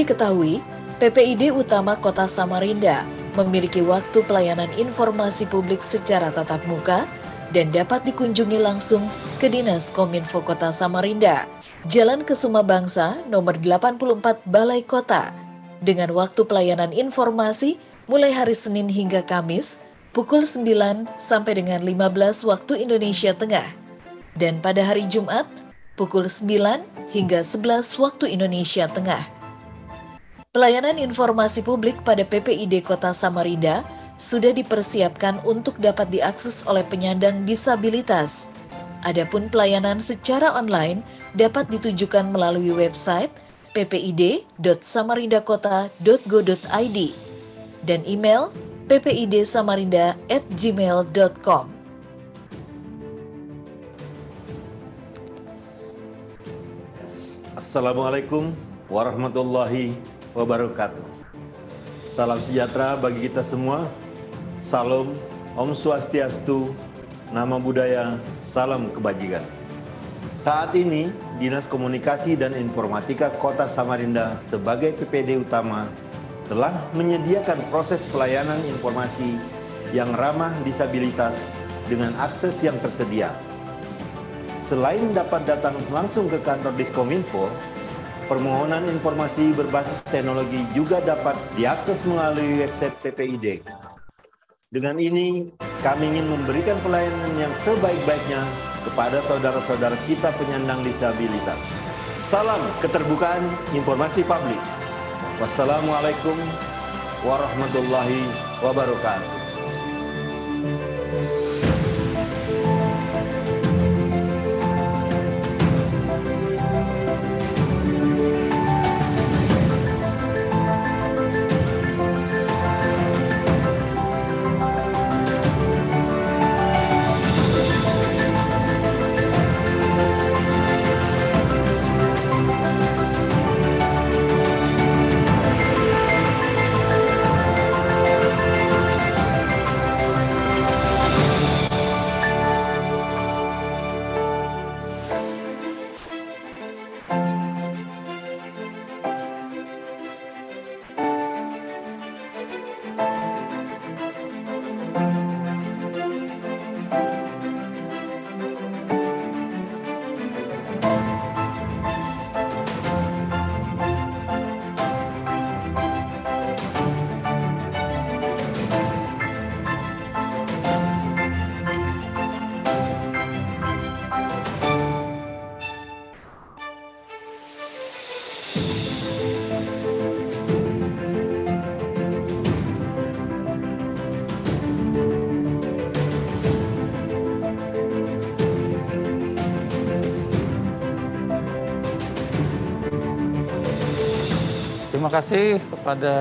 Diketahui, PPID Utama Kota Samarinda memiliki waktu pelayanan informasi publik secara tatap muka dan dapat dikunjungi langsung ke Dinas Kominfo Kota Samarinda, Jalan Kesuma Bangsa, nomor 84 Balai Kota, dengan waktu pelayanan informasi mulai hari Senin hingga Kamis, pukul 9 sampai dengan 15 waktu Indonesia Tengah, dan pada hari Jumat, pukul 9 hingga 11 waktu Indonesia Tengah. Pelayanan informasi publik pada PPID Kota Samarinda sudah dipersiapkan untuk dapat diakses oleh penyandang disabilitas. Adapun pelayanan secara online dapat ditujukan melalui website ppid.samarindakota.go.id dan email ppid.samarinda@gmail.com. Assalamualaikum warahmatullahi wabarakatuh. Salam sejahtera bagi kita semua. Salam, Om Swastiastu, Nama Budaya, Salam Kebajikan. Saat ini, Dinas Komunikasi dan Informatika Kota Samarinda sebagai PPD utama telah menyediakan proses pelayanan informasi yang ramah disabilitas dengan akses yang tersedia. Selain dapat datang langsung ke kantor Diskominfo, permohonan informasi berbasis teknologi juga dapat diakses melalui website PPID. Dengan ini, kami ingin memberikan pelayanan yang sebaik-baiknya kepada saudara-saudara kita penyandang disabilitas. Salam keterbukaan informasi publik. Wassalamualaikum warahmatullahi wabarakatuh. Terima kasih kepada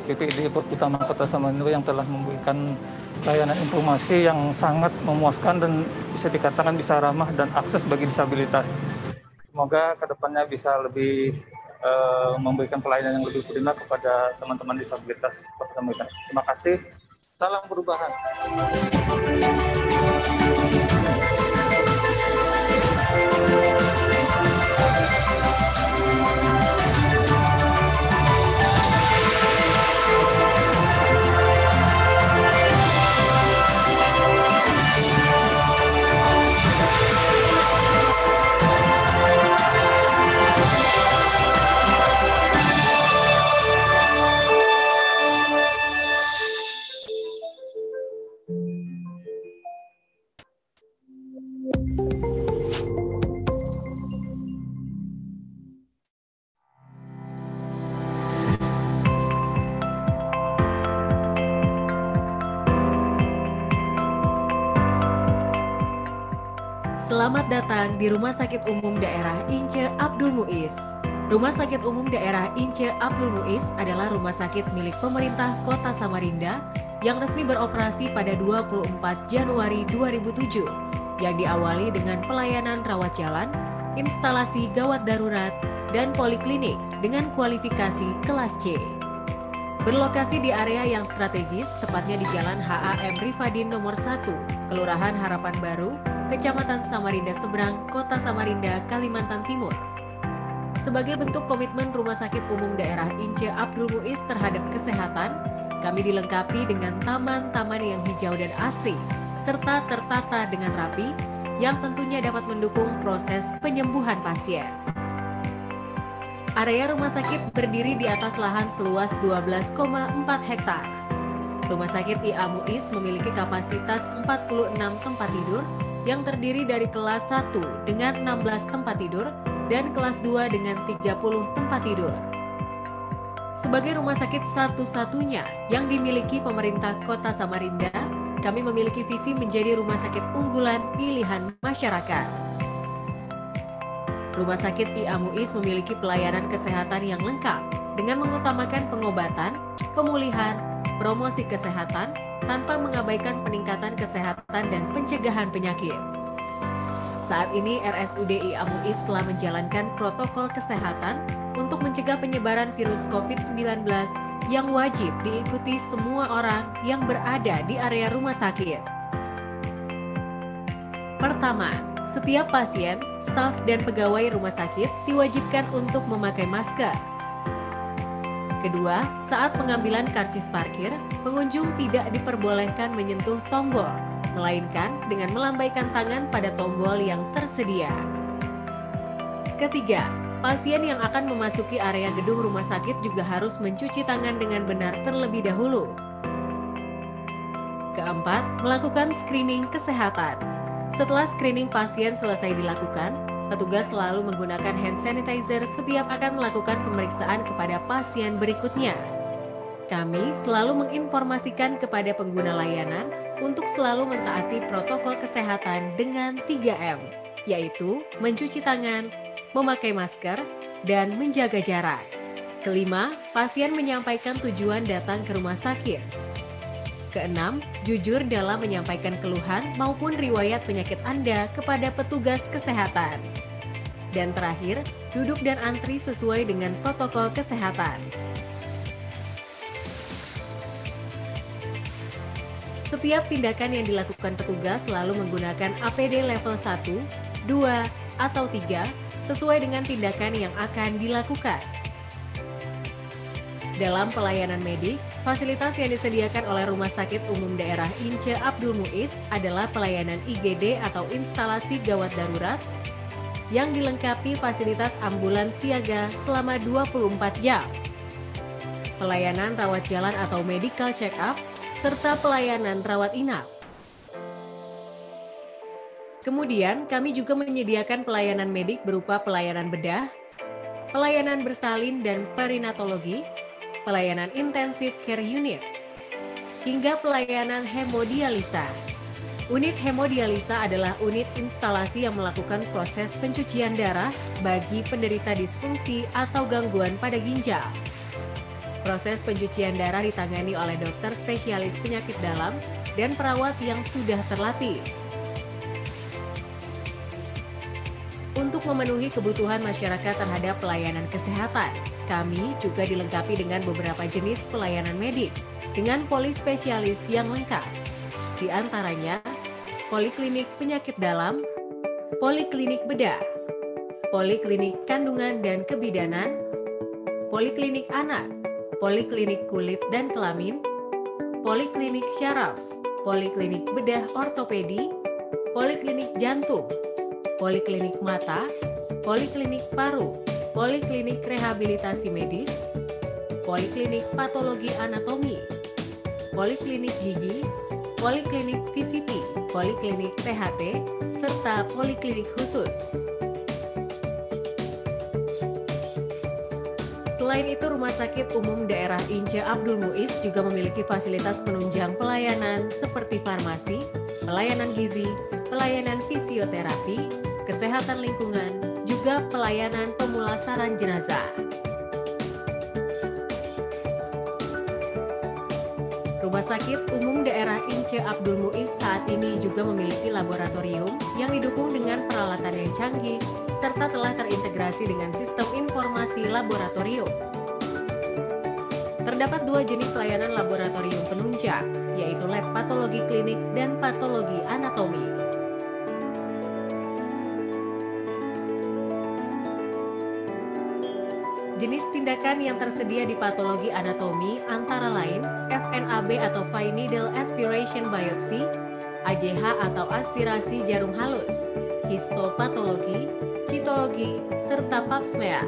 PPID Utama Kota Samarinda yang telah memberikan layanan informasi yang sangat memuaskan dan bisa dikatakan bisa ramah dan akses bagi disabilitas. Semoga kedepannya bisa lebih memberikan pelayanan yang lebih prima kepada teman-teman disabilitas Kota Samarinda. Terima kasih. Salam perubahan. Selamat datang di Rumah Sakit Umum Daerah Ince Abdul Muiz. Rumah Sakit Umum Daerah Ince Abdul Muiz adalah rumah sakit milik pemerintah Kota Samarinda yang resmi beroperasi pada 24 Januari 2007, yang diawali dengan pelayanan rawat jalan, instalasi gawat darurat, dan poliklinik dengan kualifikasi kelas C. Berlokasi di area yang strategis, tepatnya di Jalan HAM Rifadin nomor 1, Kelurahan Harapan Baru, Kecamatan Samarinda Seberang, Kota Samarinda, Kalimantan Timur. Sebagai bentuk komitmen Rumah Sakit Umum Daerah Ince Abdul Muiz terhadap kesehatan, kami dilengkapi dengan taman-taman yang hijau dan asri, serta tertata dengan rapi, yang tentunya dapat mendukung proses penyembuhan pasien. Area rumah sakit berdiri di atas lahan seluas 12,4 hektar. Rumah sakit IA Muiz memiliki kapasitas 46 tempat tidur yang terdiri dari kelas 1 dengan 16 tempat tidur dan kelas 2 dengan 30 tempat tidur. Sebagai rumah sakit satu-satunya yang dimiliki pemerintah Kota Samarinda, kami memiliki visi menjadi rumah sakit unggulan pilihan masyarakat. Rumah sakit IA Muiz memiliki pelayanan kesehatan yang lengkap dengan mengutamakan pengobatan, pemulihan, promosi kesehatan, tanpa mengabaikan peningkatan kesehatan dan pencegahan penyakit. Saat ini RSUD IA Muiz telah menjalankan protokol kesehatan untuk mencegah penyebaran virus COVID-19 yang wajib diikuti semua orang yang berada di area rumah sakit. Pertama, setiap pasien, staf, dan pegawai rumah sakit diwajibkan untuk memakai masker. Kedua, saat pengambilan karcis parkir, pengunjung tidak diperbolehkan menyentuh tombol, melainkan dengan melambaikan tangan pada tombol yang tersedia. Ketiga, pasien yang akan memasuki area gedung rumah sakit juga harus mencuci tangan dengan benar terlebih dahulu. Keempat, melakukan screening kesehatan. Setelah screening pasien selesai dilakukan, petugas selalu menggunakan hand sanitizer setiap akan melakukan pemeriksaan kepada pasien berikutnya. Kami selalu menginformasikan kepada pengguna layanan untuk selalu mentaati protokol kesehatan dengan 3M, yaitu mencuci tangan, memakai masker, dan menjaga jarak. Kelima, pasien menyampaikan tujuan datang ke rumah sakit. Keenam, jujur dalam menyampaikan keluhan maupun riwayat penyakit Anda kepada petugas kesehatan. Dan terakhir, duduk dan antri sesuai dengan protokol kesehatan. Setiap tindakan yang dilakukan petugas selalu menggunakan APD level 1, 2, atau 3 sesuai dengan tindakan yang akan dilakukan. Dalam pelayanan medik, fasilitas yang disediakan oleh Rumah Sakit Umum Daerah Ince Abdul Muiz adalah pelayanan IGD atau instalasi gawat darurat yang dilengkapi fasilitas ambulans siaga selama 24 jam, pelayanan rawat jalan atau medical check-up, serta pelayanan rawat inap. Kemudian, kami juga menyediakan pelayanan medik berupa pelayanan bedah, pelayanan bersalin dan perinatologi, pelayanan intensive care unit, hingga pelayanan hemodialisa. Unit hemodialisa adalah unit instalasi yang melakukan proses pencucian darah bagi penderita disfungsi atau gangguan pada ginjal. Proses pencucian darah ditangani oleh dokter spesialis penyakit dalam dan perawat yang sudah terlatih. Untuk memenuhi kebutuhan masyarakat terhadap pelayanan kesehatan, kami juga dilengkapi dengan beberapa jenis pelayanan medik dengan polispesialis yang lengkap. Di antaranya, poliklinik penyakit dalam, poliklinik bedah, poliklinik kandungan dan kebidanan, poliklinik anak, poliklinik kulit dan kelamin, poliklinik syaraf, poliklinik bedah ortopedi, poliklinik jantung, poliklinik mata, poliklinik paru, poliklinik rehabilitasi medis, poliklinik patologi anatomi, poliklinik gigi, poliklinik VCT, poliklinik THT, serta poliklinik khusus. Selain itu, Rumah Sakit Umum Daerah Ince Abdul Muiz juga memiliki fasilitas penunjang pelayanan seperti farmasi, pelayanan gizi, pelayanan fisioterapi, kesehatan lingkungan, juga pelayanan pemulasaran jenazah. Rumah Sakit Umum Daerah Ince Abdul Muiz saat ini juga memiliki laboratorium yang didukung dengan peralatan yang canggih, serta telah terintegrasi dengan sistem informasi laboratorium. Terdapat 2 jenis layanan laboratorium penunjang, yaitu lab patologi klinik dan patologi anatomi. tindakan yang tersedia di patologi anatomi antara lain FNAB atau Fine Needle Aspiration Biopsy, AJH atau aspirasi jarum halus, histopatologi, citologi, serta pap smear.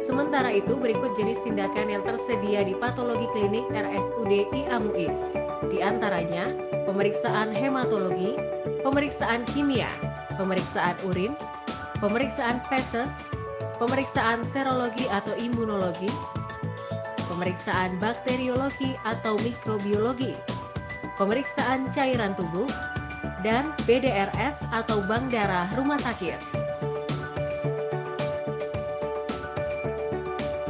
Sementara itu, berikut jenis tindakan yang tersedia di patologi klinik RSUD IA MUIS. Di antaranya, pemeriksaan hematologi, pemeriksaan kimia, pemeriksaan urin, pemeriksaan feses, pemeriksaan serologi atau imunologi, pemeriksaan bakteriologi atau mikrobiologi, pemeriksaan cairan tubuh, dan BDRS atau bank darah rumah sakit.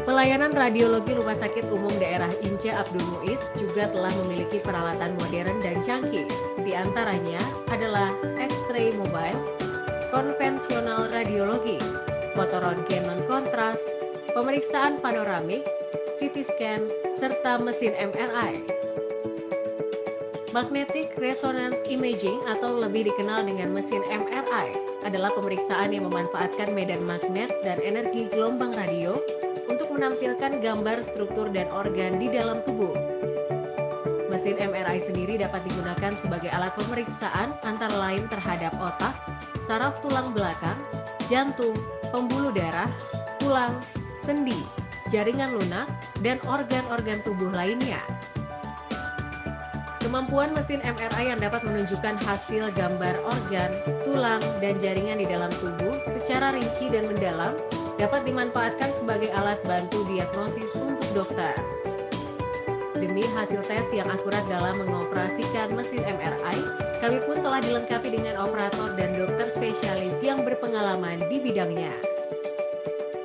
Pelayanan radiologi Rumah Sakit Umum Daerah Ince Abdul Muiz juga telah memiliki peralatan modern dan canggih. Di antaranya adalah X-ray mobile, konvensional radiologi, fotoröntgen non-kontras, pemeriksaan panoramik, CT scan, serta mesin MRI. Magnetic Resonance Imaging atau lebih dikenal dengan mesin MRI adalah pemeriksaan yang memanfaatkan medan magnet dan energi gelombang radio untuk menampilkan gambar struktur dan organ di dalam tubuh. Mesin MRI sendiri dapat digunakan sebagai alat pemeriksaan antara lain terhadap otak, saraf tulang belakang, jantung, pembuluh darah, tulang, sendi, jaringan lunak, dan organ-organ tubuh lainnya. Kemampuan mesin MRI yang dapat menunjukkan hasil gambar organ, tulang, dan jaringan di dalam tubuh secara rinci dan mendalam dapat dimanfaatkan sebagai alat bantu diagnosis untuk dokter. Demi hasil tes yang akurat dalam mengoperasikan mesin MRI, kami pun telah dilengkapi dengan operator dan dokter spesialis yang berpengalaman di bidangnya.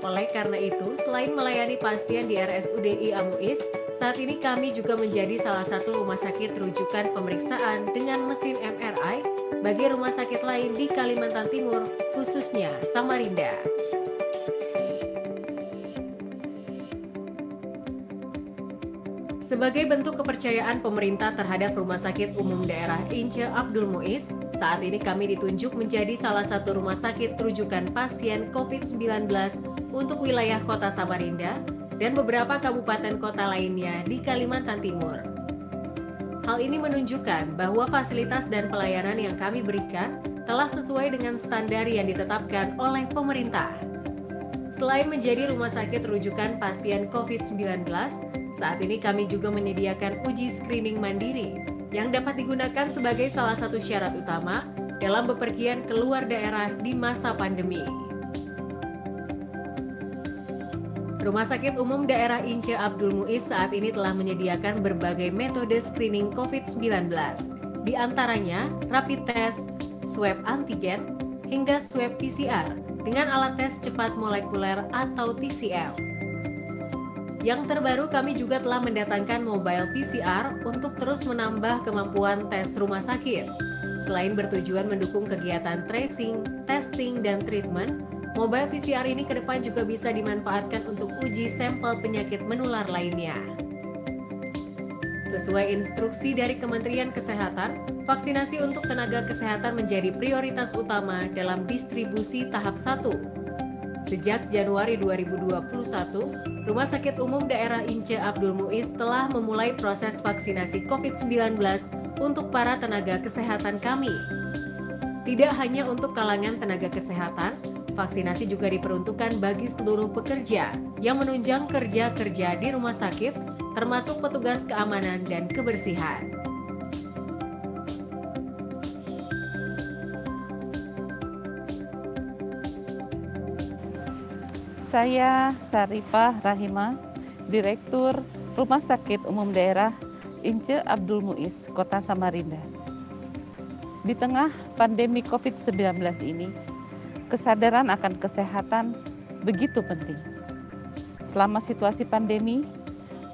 Oleh karena itu, selain melayani pasien di RSUD IA MUIS, saat ini kami juga menjadi salah satu rumah sakit rujukan pemeriksaan dengan mesin MRI bagi rumah sakit lain di Kalimantan Timur, khususnya Samarinda. Sebagai bentuk kepercayaan pemerintah terhadap Rumah Sakit Umum Daerah Ince Abdul Muiz, saat ini kami ditunjuk menjadi salah satu rumah sakit rujukan pasien COVID-19 untuk wilayah Kota Samarinda dan beberapa kabupaten kota lainnya di Kalimantan Timur. Hal ini menunjukkan bahwa fasilitas dan pelayanan yang kami berikan telah sesuai dengan standar yang ditetapkan oleh pemerintah. Selain menjadi rumah sakit rujukan pasien COVID-19, saat ini kami juga menyediakan uji screening mandiri yang dapat digunakan sebagai salah satu syarat utama dalam bepergian keluar daerah di masa pandemi. Rumah Sakit Umum Daerah Ince Abdul Muiz saat ini telah menyediakan berbagai metode screening COVID-19, di antaranya rapid test, swab antigen, hingga swab PCR dengan alat tes cepat molekuler atau TCM. Yang terbaru, kami juga telah mendatangkan mobile PCR untuk terus menambah kemampuan tes rumah sakit. Selain bertujuan mendukung kegiatan tracing, testing, dan treatment, mobile PCR ini ke depan juga bisa dimanfaatkan untuk uji sampel penyakit menular lainnya. Sesuai instruksi dari Kementerian Kesehatan, vaksinasi untuk tenaga kesehatan menjadi prioritas utama dalam distribusi tahap 1. Sejak Januari 2021, Rumah Sakit Umum Daerah Ince Abdul Muiz telah memulai proses vaksinasi COVID-19 untuk para tenaga kesehatan kami. Tidak hanya untuk kalangan tenaga kesehatan, vaksinasi juga diperuntukkan bagi seluruh pekerja yang menunjang kerja-kerja di rumah sakit, termasuk petugas keamanan dan kebersihan. Saya Sarifah Rahima, Direktur Rumah Sakit Umum Daerah Ince Abdul Muiz, Kota Samarinda. Di tengah pandemi COVID-19 ini, kesadaran akan kesehatan begitu penting. Selama situasi pandemi,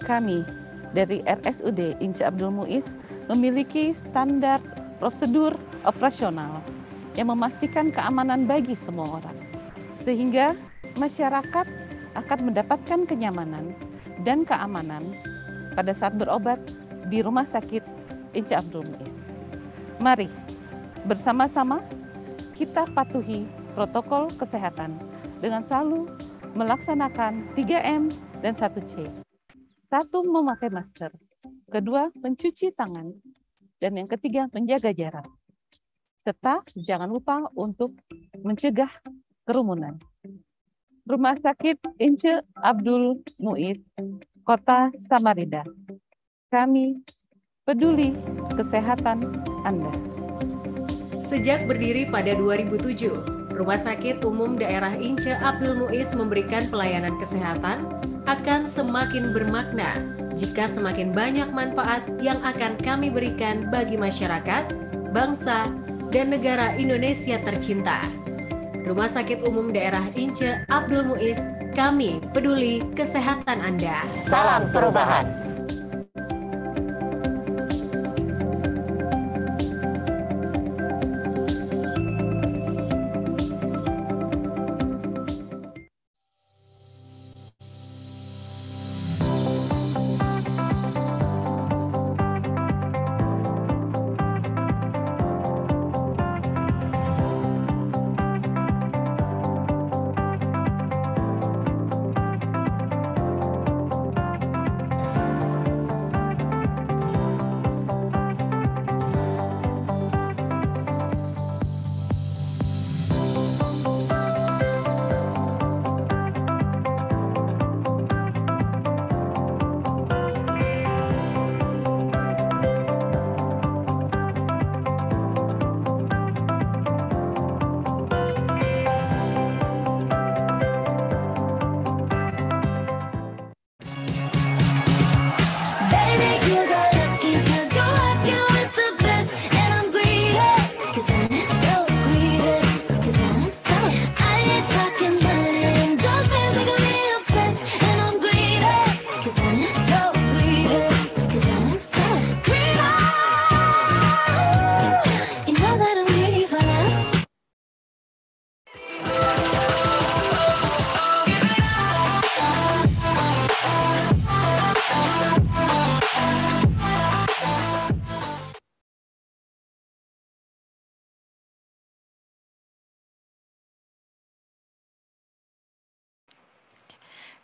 kami dari RSUD Ince Abdul Muiz memiliki standar prosedur operasional yang memastikan keamanan bagi semua orang, sehingga masyarakat akan mendapatkan kenyamanan dan keamanan pada saat berobat di Rumah Sakit Ince Abdul Muiz. Mari bersama-sama kita patuhi protokol kesehatan dengan selalu melaksanakan 3M dan 1C. 1. Memakai masker. 2. Mencuci tangan. Dan yang ketiga, menjaga jarak. Serta jangan lupa untuk mencegah kerumunan. Rumah Sakit Ince Abdul Muiz, Kota Samarinda. Kami peduli kesehatan Anda. Sejak berdiri pada 2007, Rumah Sakit Umum Daerah Ince Abdul Muiz memberikan pelayanan kesehatan akan semakin bermakna jika semakin banyak manfaat yang akan kami berikan bagi masyarakat, bangsa, dan negara Indonesia tercinta. Rumah Sakit Umum Daerah Ince Abdul Muiz, kami peduli kesehatan Anda. Salam perubahan.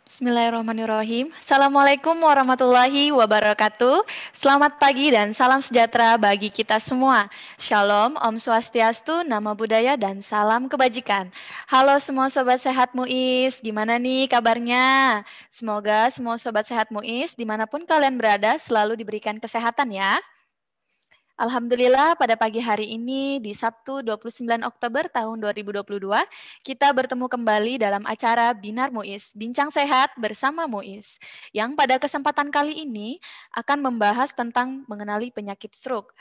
Bismillahirrahmanirrahim. Assalamualaikum warahmatullahi wabarakatuh. Selamat pagi dan salam sejahtera bagi kita semua. Shalom, Om Swastiastu, Nama Budaya, dan salam kebajikan. Halo semua Sobat Sehat Muiz, gimana nih kabarnya? Semoga semua Sobat Sehat Muiz, dimanapun kalian berada, selalu diberikan kesehatan ya. Alhamdulillah pada pagi hari ini di Sabtu 29 Oktober tahun 2022 kita bertemu kembali dalam acara Binar Muiz, Bincang Sehat bersama Muiz, yang pada kesempatan kali ini akan membahas tentang mengenali penyakit stroke.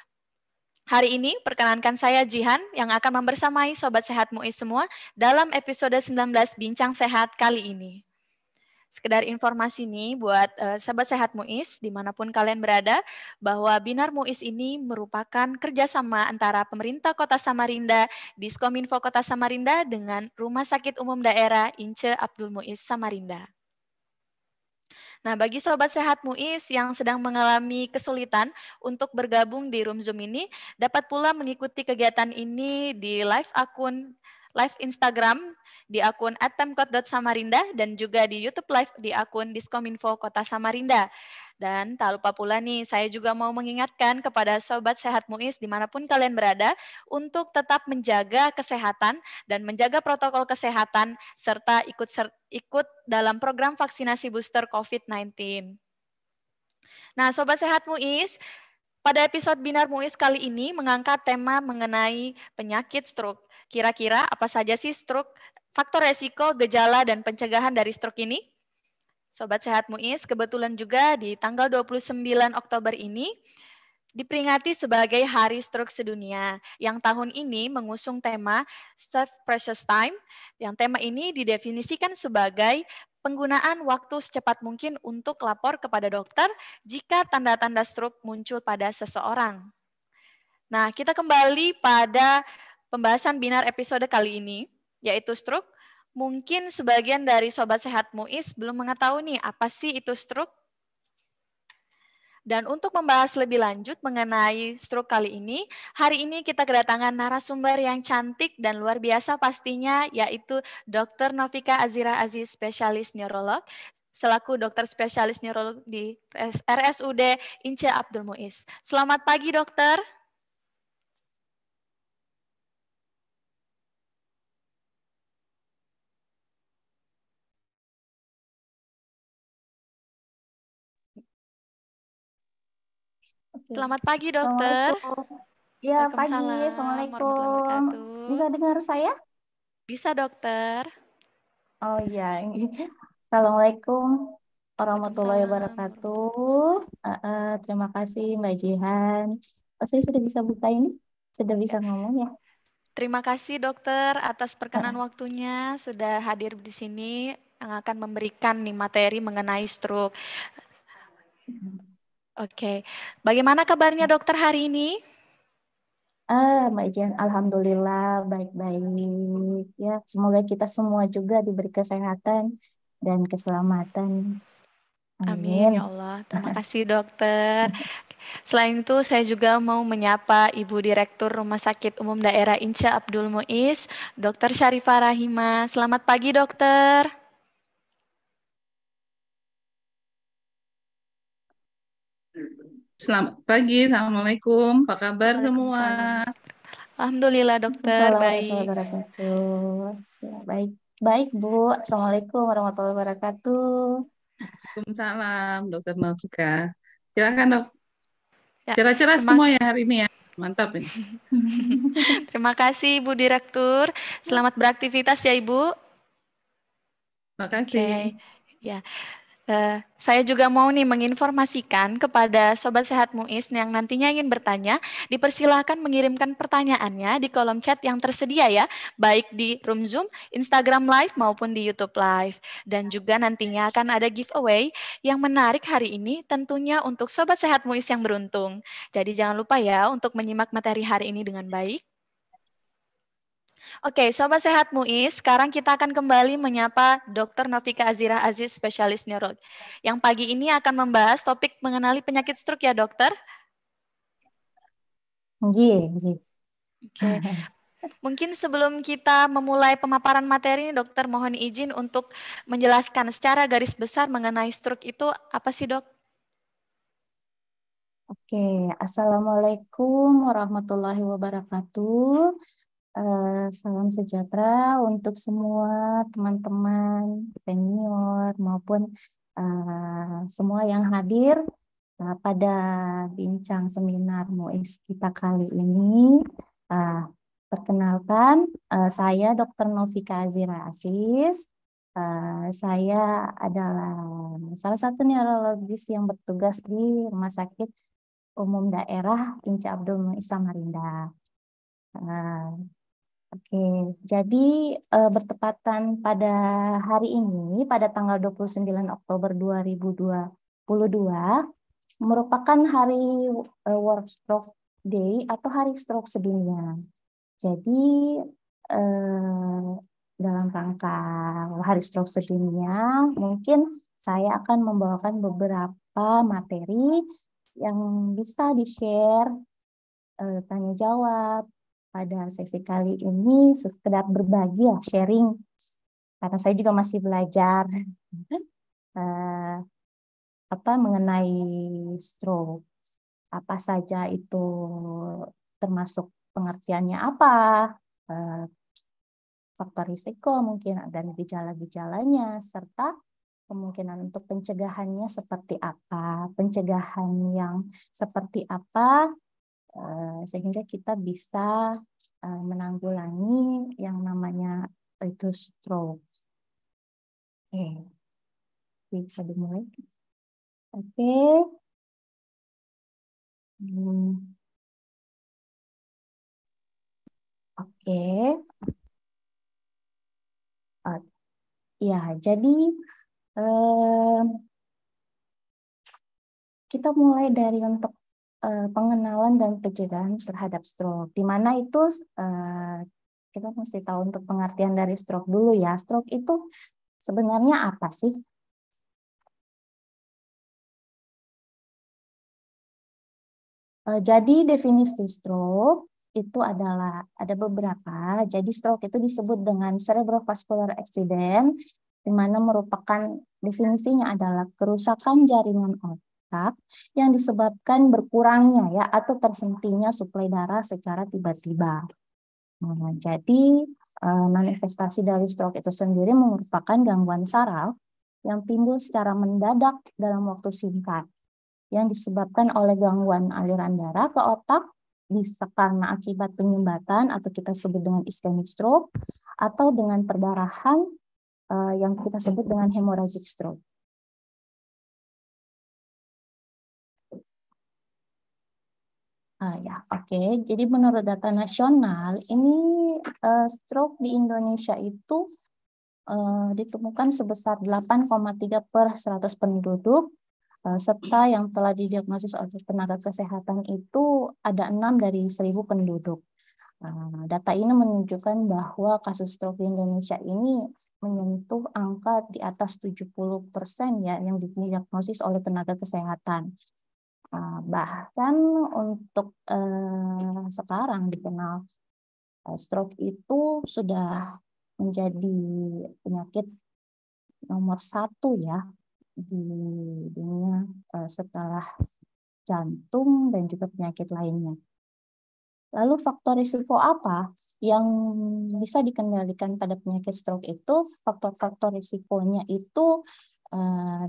Hari ini perkenankan saya Jihan yang akan membersamai Sobat Sehat Muiz semua dalam episode 19 Bincang Sehat kali ini. Sekedar informasi nih buat Sobat Sehat Muiz, dimanapun kalian berada, bahwa Binar Muiz ini merupakan kerjasama antara pemerintah Kota Samarinda, Diskominfo Kota Samarinda, dengan Rumah Sakit Umum Daerah Ince Abdul Muiz Samarinda. Nah, bagi Sobat Sehat Muiz yang sedang mengalami kesulitan untuk bergabung di room Zoom ini, dapat pula mengikuti kegiatan ini di live Instagram di akun @pemkot.samarinda dan juga di YouTube Live di akun Diskominfo Kota Samarinda. Dan tak lupa pula nih, saya juga mau mengingatkan kepada Sobat Sehat Muiz dimanapun kalian berada untuk tetap menjaga kesehatan dan menjaga protokol kesehatan serta ikut dalam program vaksinasi booster COVID-19. Nah, Sobat Sehat Muiz, pada episode Binar Muiz kali ini mengangkat tema mengenai penyakit stroke. Kira-kira apa saja sih stroke? Faktor resiko, gejala, dan pencegahan dari stroke ini? Sobat Sehat Muiz, kebetulan juga di tanggal 29 Oktober ini diperingati sebagai Hari Stroke Sedunia, yang tahun ini mengusung tema Save Precious Time, yang tema ini didefinisikan sebagai penggunaan waktu secepat mungkin untuk lapor kepada dokter jika tanda-tanda stroke muncul pada seseorang. Nah, kita kembali pada pembahasan Binar episode kali ini, yaitu stroke. Mungkin sebagian dari Sobat Sehat Muiz belum mengetahui nih, apa sih itu stroke? Dan untuk membahas lebih lanjut mengenai stroke kali ini, hari ini kita kedatangan narasumber yang cantik dan luar biasa pastinya, yaitu Dr. Novika Azira Aziz, spesialis neurolog, selaku dokter spesialis neurolog di RSUD Ince Abdul Muiz. Selamat pagi, dokter. Oke. Selamat pagi, dokter. Assalamualaikum. Ya, pagi. Waalaikumsalam warahmatullahi Assalamualaikum. wabarakatuh. Bisa dengar saya? Bisa, dokter. Oh iya. Assalamualaikum warahmatullahi Waalaikumsalam wabarakatuh. Terima kasih Mbak Jihan. Oh, saya sudah bisa buka ini? Sudah bisa ngomong ya? Terima kasih dokter atas perkenan waktunya sudah hadir di sini yang akan memberikan nih materi mengenai stroke. Oke, bagaimana kabarnya dokter hari ini? Mbak Jihan, Alhamdulillah baik-baik. Ya, semoga kita semua juga diberi kesehatan dan keselamatan. Amin Amin. ya Allah. Terima kasih dokter. Selain itu saya juga mau menyapa Ibu Direktur Rumah Sakit Umum Daerah Ince Abdul Muiz, Dr. Syarifah Rahima. Selamat pagi dokter. Selamat pagi, Assalamualaikum. Apa kabar semua? Waalaikumsalam. Alhamdulillah dokter, Assalamualaikum baik. warahmatullahi wabarakatuh. Ya, baik, baik Bu. Assalamualaikum warahmatullahi wabarakatuh. Waalaikumsalam, Dokter Novika. Silakan dok. Ya, Cerah-cerah terima, semua ya hari ini ya. Mantap ini. terima kasih Ibu Direktur. Selamat beraktivitas ya Ibu. Terima kasih. Oke, ya. Saya juga mau nih menginformasikan kepada Sobat Sehat Muiz yang nantinya ingin bertanya, dipersilahkan mengirimkan pertanyaannya di kolom chat yang tersedia ya, baik di Room Zoom, Instagram Live maupun di YouTube Live. Dan juga nantinya akan ada giveaway yang menarik hari ini tentunya untuk Sobat Sehat Muiz yang beruntung. Jadi jangan lupa ya untuk menyimak materi hari ini dengan baik. Oke, Sobat Sehat Muiz, sekarang kita akan kembali menyapa Dr. Novika Azira Aziz, spesialis neurolog. Yang pagi ini akan membahas topik mengenali penyakit stroke ya, dokter? Nggih. Oke, mungkin sebelum kita memulai pemaparan materi ini, dokter mohon izin untuk menjelaskan secara garis besar mengenai stroke itu apa sih, dok? Oke, Assalamualaikum warahmatullahi wabarakatuh. Salam sejahtera untuk semua teman-teman senior maupun semua yang hadir pada bincang seminar MUIS kita kali ini. Perkenalkan, saya Dr. Novika Azira Aziz. Saya adalah salah satu neurologis yang bertugas di Rumah Sakit Umum Daerah Ince Abdul Muiz Samarinda. Oke, jadi bertepatan pada hari ini, pada tanggal 29 Oktober 2022, merupakan hari World Stroke Day atau Hari Stroke Sedunia. Jadi dalam rangka Hari Stroke Sedunia, mungkin saya akan membawakan beberapa materi yang bisa di-share, tanya jawab pada sesi kali ini, sekedar berbagi ya, sharing, karena saya juga masih belajar mengenai stroke, apa saja itu, termasuk pengertiannya apa, faktor risiko mungkin, dan gejala-gejalanya, serta kemungkinan untuk pencegahannya seperti apa, pencegahan yang seperti apa, sehingga kita bisa menanggulangi yang namanya itu stroke. Oke, bisa dimulai. Oke. Oke. Ya, jadi kita mulai dari untuk pengenalan dan pencegahan terhadap stroke, di mana itu kita mesti tahu untuk pengertian dari stroke dulu ya. Stroke itu sebenarnya apa sih? Jadi definisi stroke itu adalah ada beberapa. Jadi stroke itu disebut dengan cerebrovascular accident, di mana merupakan definisinya adalah kerusakan jaringan otak yang disebabkan berkurangnya ya atau terhentinya suplai darah secara tiba-tiba. Nah, jadi manifestasi dari stroke itu sendiri merupakan gangguan saraf yang timbul secara mendadak dalam waktu singkat, yang disebabkan oleh gangguan aliran darah ke otak, bisa karena akibat penyumbatan atau kita sebut dengan ischemic stroke, atau dengan perdarahan yang kita sebut dengan hemorrhagic stroke. Oke. Jadi menurut data nasional, ini stroke di Indonesia itu ditemukan sebesar 8,3 per 100 penduduk, serta yang telah didiagnosis oleh tenaga kesehatan itu ada 6 dari 1.000 penduduk. Data ini menunjukkan bahwa kasus stroke di Indonesia ini menyentuh angka di atas 70% ya yang didiagnosis oleh tenaga kesehatan. Bahkan untuk sekarang dikenal stroke itu sudah menjadi penyakit nomor 1 ya di dunia setelah jantung dan juga penyakit lainnya. Lalu faktor risiko apa yang bisa dikendalikan pada penyakit stroke itu? Faktor-faktor risikonya itu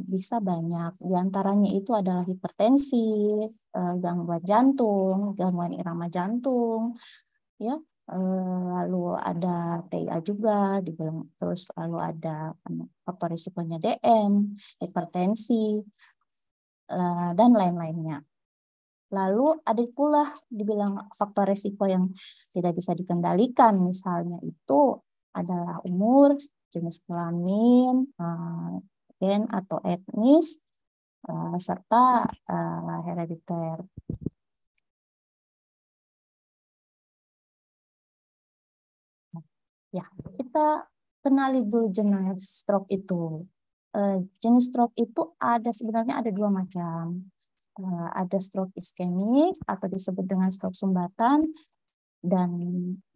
bisa banyak. Di antaranya itu adalah hipertensi, gangguan jantung, gangguan irama jantung, ya. Lalu ada TIA juga, terus lalu ada faktor risikonya DM, hipertensi, dan lain-lainnya. Lalu ada pula dibilang faktor risiko yang tidak bisa dikendalikan, misalnya itu adalah umur, jenis kelamin, gen atau etnis, serta herediter. Ya, kita kenali dulu jenis stroke itu. Jenis stroke itu sebenarnya ada 2 macam. Ada stroke iskemik atau disebut dengan stroke sumbatan, dan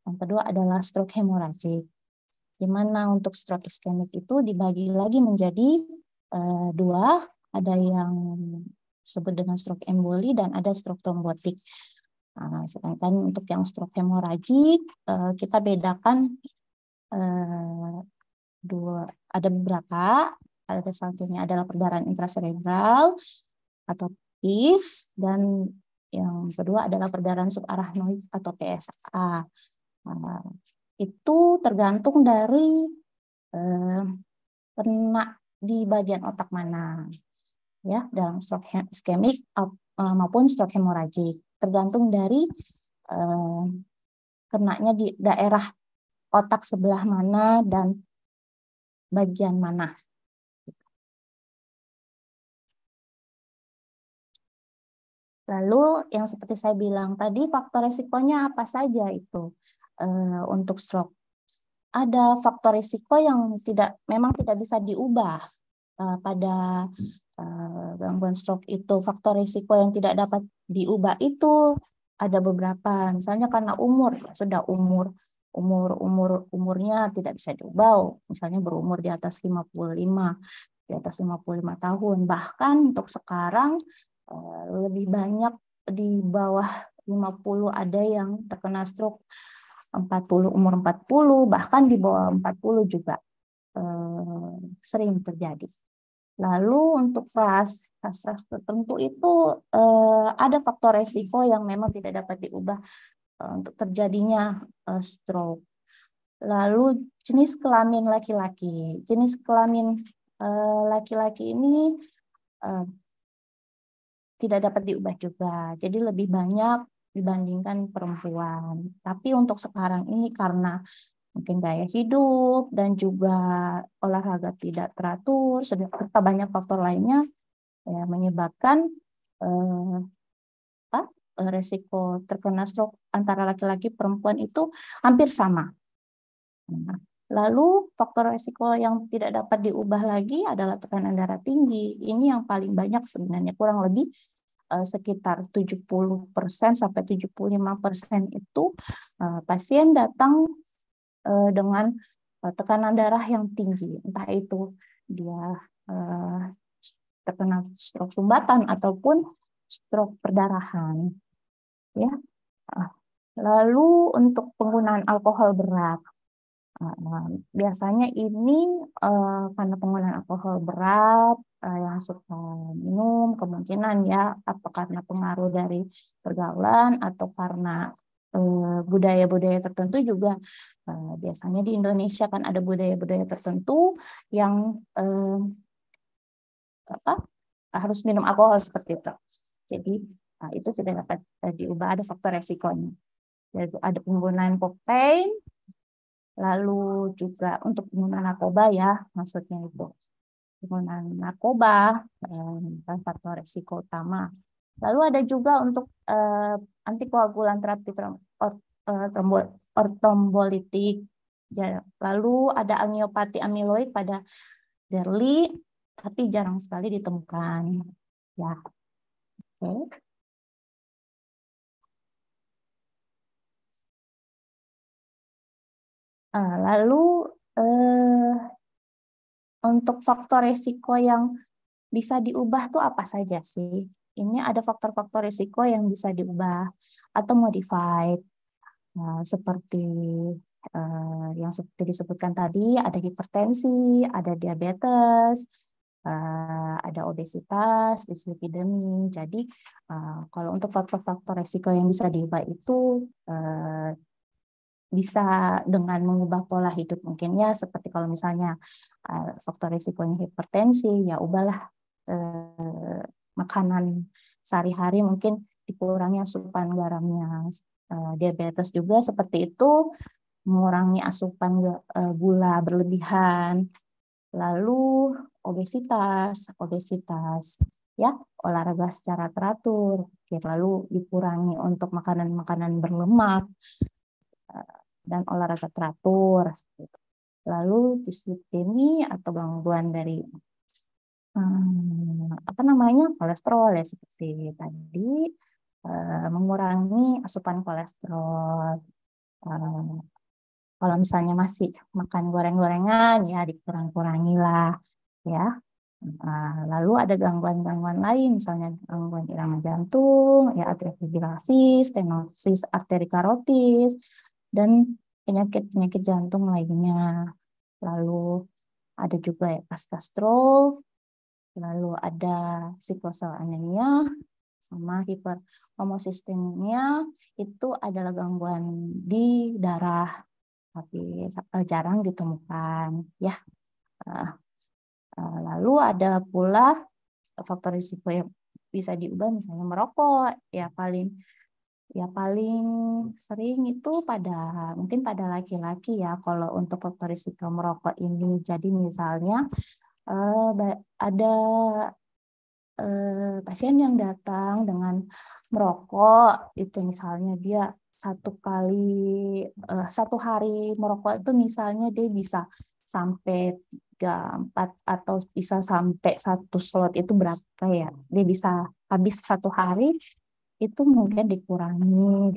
yang kedua adalah stroke hemorragik. Di mana untuk stroke iskemik itu dibagi lagi menjadi 2, ada yang disebut dengan stroke emboli dan ada stroke trombotik. Sedangkan untuk yang stroke hemorragik kita bedakan ada beberapa. Ada satunya adalah perdarahan intracerebral atau PIS, dan yang kedua adalah perdarahan subarachnoid atau PSA. Itu tergantung dari kena di bagian otak mana, ya, dalam stroke iskemik maupun stroke hemorragik, tergantung dari kenanya di daerah otak sebelah mana dan bagian mana. Lalu yang seperti saya bilang tadi, faktor risikonya apa saja itu untuk stroke? Ada faktor risiko yang memang tidak bisa diubah pada gangguan stroke itu. Faktor risiko yang tidak dapat diubah itu ada beberapa, misalnya karena umurnya tidak bisa diubah, misalnya berumur di atas 55 tahun. Bahkan untuk sekarang lebih banyak di bawah 50 ada yang terkena stroke umur 40, bahkan di bawah 40 juga sering terjadi. Lalu untuk ras tertentu itu ada faktor resiko yang memang tidak dapat diubah untuk terjadinya stroke. Lalu jenis kelamin laki-laki. Jenis kelamin laki-laki ini tidak dapat diubah juga. Jadi lebih banyak dibandingkan perempuan. Tapi untuk sekarang ini karena mungkin gaya hidup dan juga olahraga tidak teratur, serta banyak faktor lainnya ya, menyebabkan resiko terkena stroke antara laki-laki perempuan itu hampir sama. Nah, lalu faktor resiko yang tidak dapat diubah lagi adalah tekanan darah tinggi. Ini yang paling banyak sebenarnya, kurang lebih sekitar 70% sampai 75% itu pasien datang dengan tekanan darah yang tinggi, entah itu dia terkena stroke sumbatan ataupun stroke perdarahan, ya. Lalu untuk penggunaan alkohol berat, biasanya ini karena penggunaan alkohol berat yang suka minum, kemungkinan ya apa karena pengaruh dari pergaulan atau karena budaya-budaya tertentu juga. Biasanya di Indonesia kan ada budaya-budaya tertentu yang harus minum alkohol seperti itu. Jadi itu tidak dapat diubah, ada faktor resikonya. Jadi ada penggunaan kokain, lalu juga untuk penggunaan narkoba ya, maksudnya itu penggunaan narkoba faktor resiko utama. Lalu ada juga untuk antikoagulan terapi ortombolitik. Lalu ada angiopati amiloid pada Derli, tapi jarang sekali ditemukan. Ya, oke. Lalu untuk faktor risiko yang bisa diubah tuh apa saja sih? Ini ada faktor-faktor risiko yang bisa diubah atau modified, seperti yang seperti disebutkan tadi, ada hipertensi, ada diabetes, ada obesitas, dislipidemi. Jadi kalau untuk faktor-faktor risiko yang bisa diubah itu bisa dengan mengubah pola hidup mungkin ya, seperti kalau misalnya faktor risikonya hipertensi, ya ubahlah makanan sehari-hari, mungkin dikurangi asupan garamnya. Diabetes juga seperti itu, mengurangi asupan gula berlebihan. Lalu obesitas ya, olahraga secara teratur, lalu dikurangi untuk makanan-makanan berlemak dan olahraga teratur. Lalu dislipidemi atau gangguan dari kolesterol ya, seperti tadi, mengurangi asupan kolesterol. Kalau misalnya masih makan goreng-gorengan ya dikurang-kurangilah ya. Lalu ada gangguan-gangguan lain, misalnya gangguan irama jantung, ya atrial fibrilasi, stenosis arteri karotis, dan penyakit-penyakit jantung lainnya. Lalu ada juga ya pasca stroke, lalu ada sickle anemia, sama hiperhomosistemia, itu adalah gangguan di darah, tapi jarang ditemukan ya. Lalu ada pula faktor risiko yang bisa diubah, misalnya merokok, ya paling sering itu mungkin pada laki-laki ya, kalau untuk faktor risiko merokok ini. Jadi misalnya ada pasien yang datang dengan merokok, itu misalnya dia satu hari merokok itu misalnya dia bisa sampai 3, 4 atau bisa sampai 1 slot, itu berapa ya? Dia bisa habis 1 hari, itu mungkin dikurangi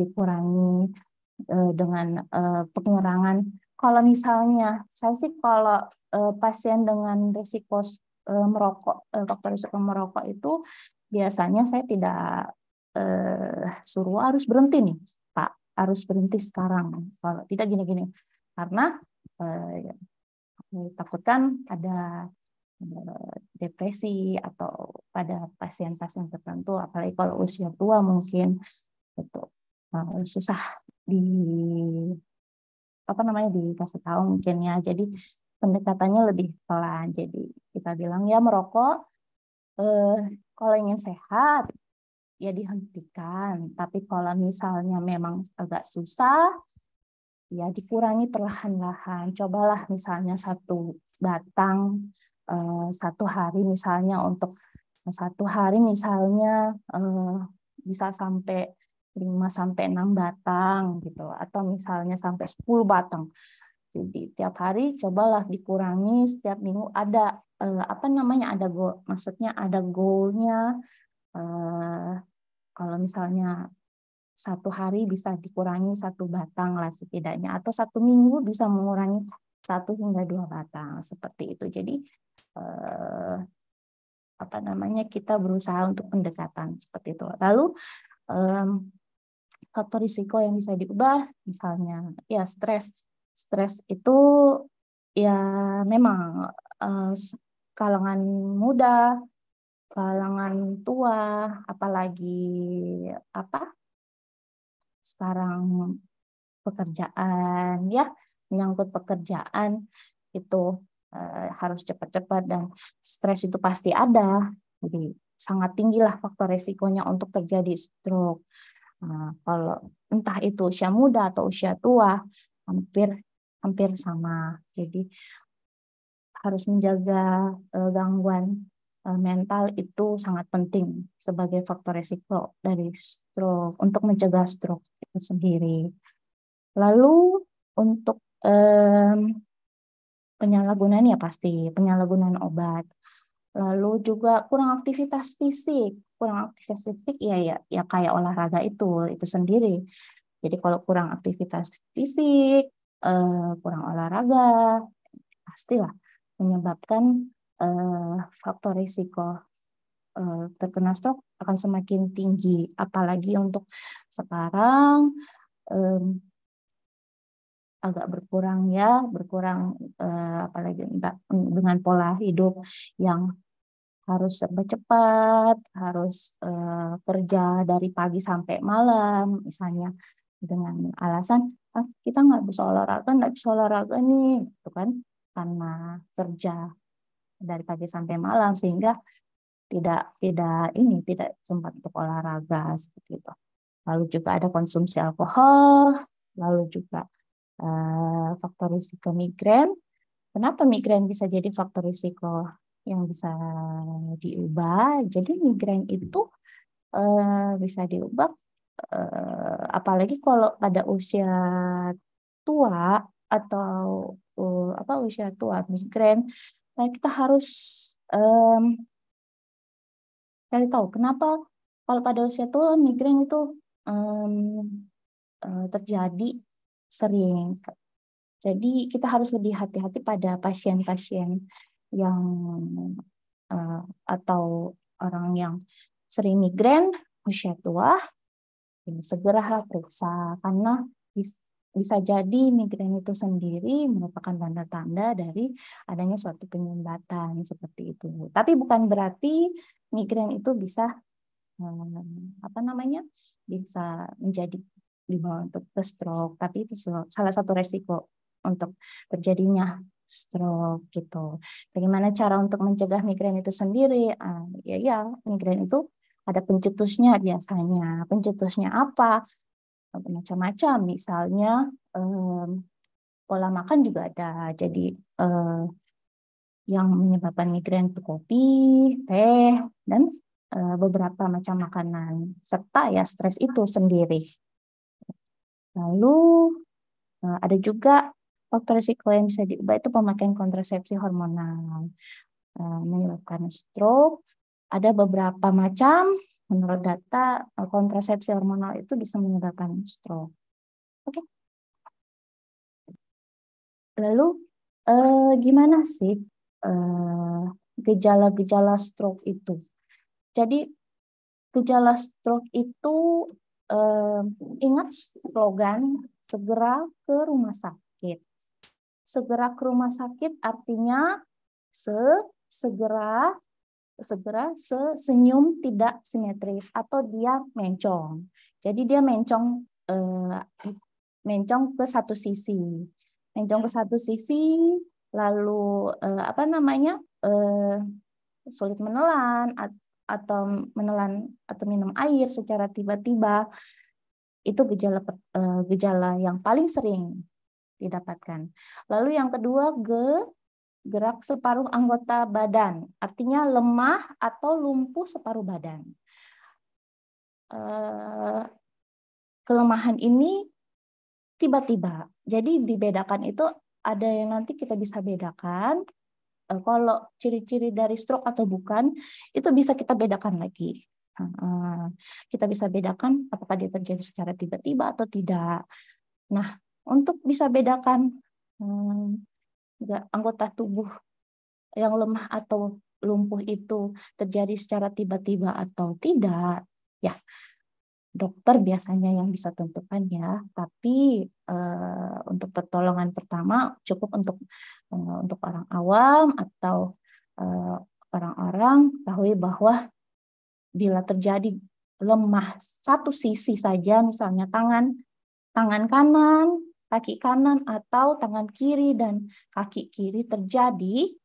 dengan pengurangan. Kalau misalnya saya sih kalau pasien dengan risiko merokok, faktor risiko merokok itu biasanya saya tidak suruh harus berhenti nih Pak, harus berhenti sekarang. Kalau tidak gini-gini, karena takutkan ada depresi atau pada pasien-pasien tertentu, apalagi kalau usia tua mungkin itu susah dikasih tahu mungkin ya. Jadi pendekatannya lebih pelan. Jadi kita bilang ya merokok kalau ingin sehat ya dihentikan. Tapi kalau misalnya memang agak susah ya dikurangi perlahan-lahan. Cobalah misalnya 1 batang 1 hari, misalnya untuk 1 hari misalnya bisa sampai 5-6 batang gitu, atau misalnya sampai 10 batang. Jadi tiap hari cobalah dikurangi, setiap minggu ada ada goal, maksudnya ada goalnya, Kalau misalnya 1 hari bisa dikurangi 1 batang lah setidaknya, atau 1 minggu bisa mengurangi 1 hingga 2 batang seperti itu. Jadi kita berusaha untuk pendekatan seperti itu. Lalu faktor risiko yang bisa diubah, misalnya ya stres itu ya memang kalangan muda, kalangan tua, apalagi sekarang pekerjaan ya, menyangkut pekerjaan itu harus cepat-cepat dan stres itu pasti ada. Jadi sangat tinggilah faktor resikonya untuk terjadi stroke. Kalau entah itu usia muda atau usia tua, hampir sama. Jadi harus menjaga gangguan mental itu sangat penting sebagai faktor resiko dari stroke, untuk mencegah stroke itu sendiri. Lalu untuk penyalahgunaan ya pasti penyalahgunaan obat. Lalu juga kurang aktivitas fisik. Kurang aktivitas fisik ya kayak olahraga itu sendiri. Jadi kalau kurang aktivitas fisik, kurang olahraga, pastilah menyebabkan faktor risiko terkena stroke akan semakin tinggi. Apalagi untuk sekarang agak berkurang apalagi dengan pola hidup yang harus serba cepat, harus kerja dari pagi sampai malam, misalnya dengan alasan kita nggak bisa olahraga nih, gitu kan, karena kerja dari pagi sampai malam sehingga tidak sempat untuk olahraga seperti itu. Lalu juga ada konsumsi alkohol, lalu juga faktor risiko migrain. Kenapa migrain bisa jadi faktor risiko yang bisa diubah? Jadi migrain itu bisa diubah, apalagi kalau pada usia tua atau usia tua migrain. Nah, kita harus cari tahu kenapa kalau pada usia tua migrain itu terjadi sering. Jadi kita harus lebih hati-hati pada pasien-pasien yang atau orang yang sering migrain usia tua, segeralah periksa, karena bisa jadi migrain itu sendiri merupakan tanda-tanda dari adanya suatu penyumbatan seperti itu. Tapi bukan berarti migrain itu bisa bisa menjadi dibawa untuk ke stroke, tapi itu salah satu resiko untuk terjadinya stroke gitu. Bagaimana cara untuk mencegah migrain itu sendiri? Migrain itu ada pencetusnya biasanya. Pencetusnya apa? Macam-macam, misalnya pola makan juga ada. Jadi yang menyebabkan migrain itu kopi, teh, dan beberapa macam makanan, serta ya stres itu sendiri. Lalu ada juga faktor risiko yang bisa diubah itu pemakaian kontrasepsi hormonal. Menyebabkan stroke ada beberapa macam. Menurut data, kontrasepsi hormonal itu bisa menyebabkan stroke. Oke. Lalu gimana sih gejala-gejala stroke itu? Jadi gejala stroke itu ingat slogan segera ke rumah sakit. Segera ke rumah sakit artinya segera senyum tidak simetris atau dia mencong. Jadi dia mencong ke satu sisi. Mencong ke satu sisi, lalu sulit menelan atau minum air secara tiba-tiba. Itu gejala yang paling sering didapatkan. Lalu yang kedua, gerak separuh anggota badan, artinya lemah atau lumpuh separuh badan. Kelemahan ini tiba-tiba. Jadi dibedakan itu ada yang nanti kita bisa bedakan. Kalau ciri-ciri dari stroke atau bukan, itu bisa kita bedakan lagi. Kita bisa bedakan apakah dia terjadi secara tiba-tiba atau tidak. Nah, untuk bisa bedakan anggota tubuh yang lemah atau lumpuh itu terjadi secara tiba-tiba atau tidak, ya dokter biasanya yang bisa tentukan ya. Tapi untuk pertolongan pertama cukup untuk orang awam atau orang-orang ketahui bahwa bila terjadi lemah satu sisi saja, misalnya tangan kanan, kaki kanan, atau tangan kiri dan kaki kiri terjadi,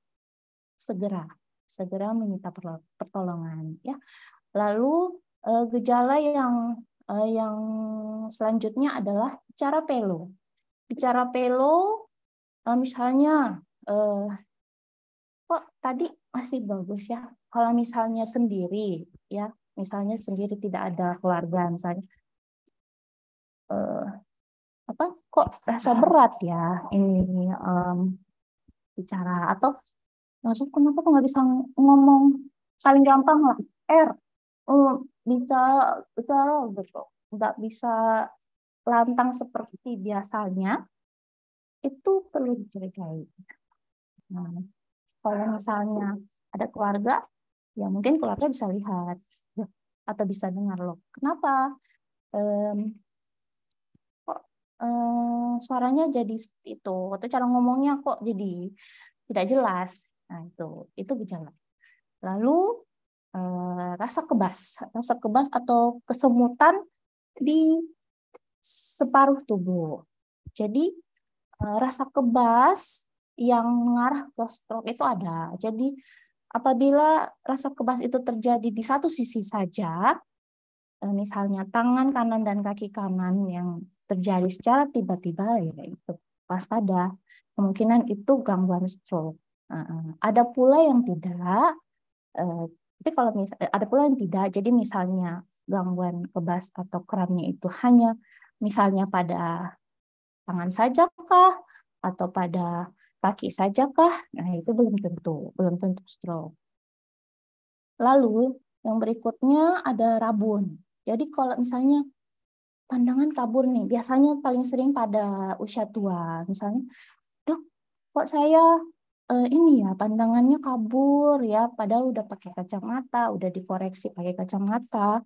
segera meminta pertolongan. Ya. Lalu gejala yang selanjutnya adalah bicara pelo. Bicara pelo, misalnya kok tadi masih bagus ya. Kalau misalnya sendiri, ya, misalnya sendiri tidak ada keluarga, misalnya kok rasa berat ya ini bicara, atau maksud kenapa kok nggak bisa ngomong, paling gampang lah bicara gitu, nggak bisa lantang seperti biasanya, itu perlu dicurigai. Nah, kalau misalnya ada keluarga, ya mungkin keluarga bisa lihat atau bisa dengar loh, kenapa kok suaranya jadi seperti itu, atau cara ngomongnya kok jadi tidak jelas. Nah, itu gejala. Lalu rasa kebas atau kesemutan di separuh tubuh. Jadi rasa kebas yang mengarah ke stroke itu ada. Jadi apabila rasa kebas itu terjadi di satu sisi saja, misalnya tangan kanan dan kaki kanan yang terjadi secara tiba-tiba, ya itu waspada, kemungkinan itu gangguan stroke. Ada pula yang tidak, tapi kalau ada pula yang tidak, jadi misalnya gangguan kebas atau kramnya itu hanya misalnya pada tangan sajakah atau pada kaki sajakah, nah itu belum tentu stroke. Lalu yang berikutnya ada rabun. Jadi kalau misalnya pandangan kabur nih, biasanya paling sering pada usia tua, misalnya, dok, kok saya ini ya pandangannya kabur ya, padahal udah pakai kacamata, udah dikoreksi pakai kacamata,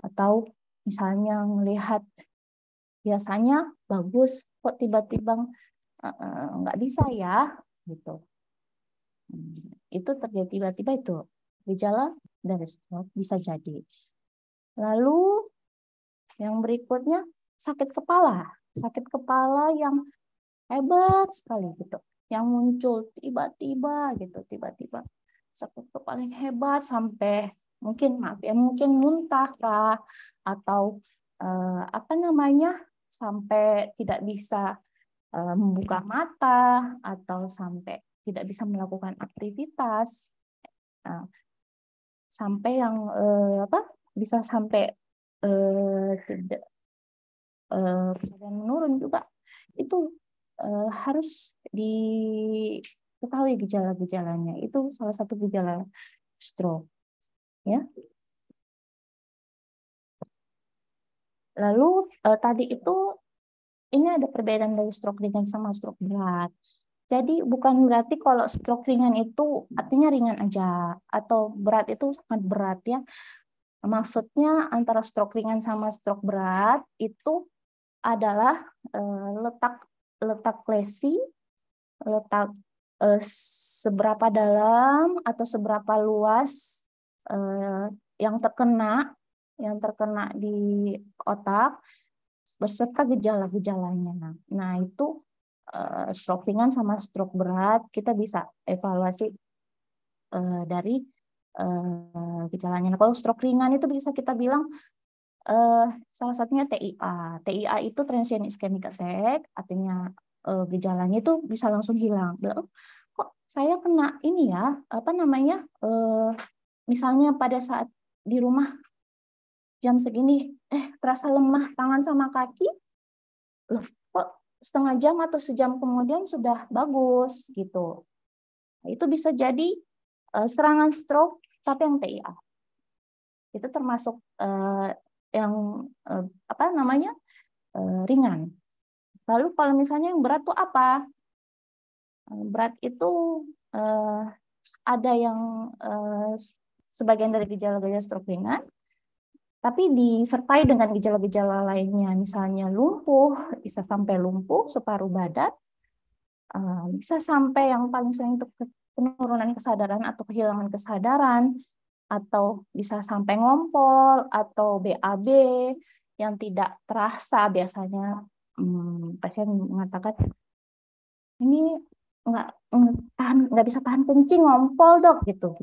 atau misalnya melihat biasanya bagus, kok tiba-tiba nggak bisa ya, gitu. Itu terjadi tiba-tiba, itu gejala dari stroke bisa jadi. Lalu yang berikutnya sakit kepala yang hebat sekali gitu, yang muncul tiba-tiba gitu, tiba-tiba sakit kepala yang hebat sampai mungkin muntah kah, atau sampai tidak bisa membuka mata, atau sampai tidak bisa melakukan aktivitas, sampai yang bisa sampai tidak kesadaran menurun juga, itu harus diketahui gejala-gejalanya. Itu salah satu gejala stroke, ya. Lalu tadi itu ini ada perbedaan dari stroke ringan sama stroke berat. Jadi bukan berarti kalau stroke ringan itu artinya ringan aja, atau berat itu sangat berat ya. Maksudnya antara stroke ringan sama stroke berat itu adalah letak lesi, seberapa dalam atau seberapa luas yang terkena di otak beserta gejala-gejalanya. Nah, itu stroke ringan sama stroke berat kita bisa evaluasi dari gejalanya. Nah, kalau stroke ringan itu bisa kita bilang salah satunya TIA. TIA itu transient ischemic attack, artinya gejalanya itu bisa langsung hilang. Kok saya kena ini ya, misalnya pada saat di rumah jam segini, terasa lemah tangan sama kaki, loh kok setengah jam atau sejam kemudian sudah bagus gitu. Nah, itu bisa jadi serangan stroke tapi yang TIA. Itu termasuk yang apa namanya ringan. Lalu kalau misalnya yang berat tuh apa? Berat itu ada yang sebagian dari gejala-gejala stroke ringan, tapi disertai dengan gejala-gejala lainnya, misalnya lumpuh, bisa sampai lumpuh separuh badan, bisa sampai yang paling sering untuk penurunan kesadaran atau kehilangan kesadaran, atau bisa sampai ngompol atau BAB yang tidak terasa. Biasanya pasien mengatakan ini nggak bisa tahan kencing, ngompol dok gitu.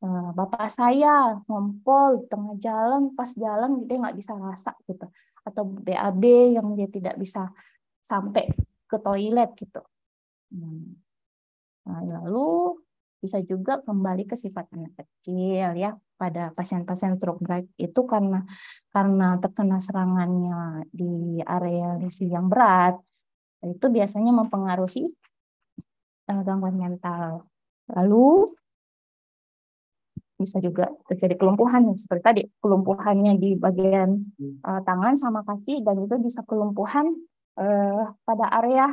Bapak saya ngompol tengah jalan, pas jalan dia nggak bisa rasa gitu, atau BAB yang dia tidak bisa sampai ke toilet gitu. Nah, lalu bisa juga kembali ke sifat anak kecil ya, pada pasien-pasien stroke berat itu karena terkena serangannya di area lesi yang berat, itu biasanya mempengaruhi gangguan mental. Lalu bisa juga terjadi kelumpuhan seperti tadi, kelumpuhannya di bagian tangan sama kaki, dan itu bisa kelumpuhan pada area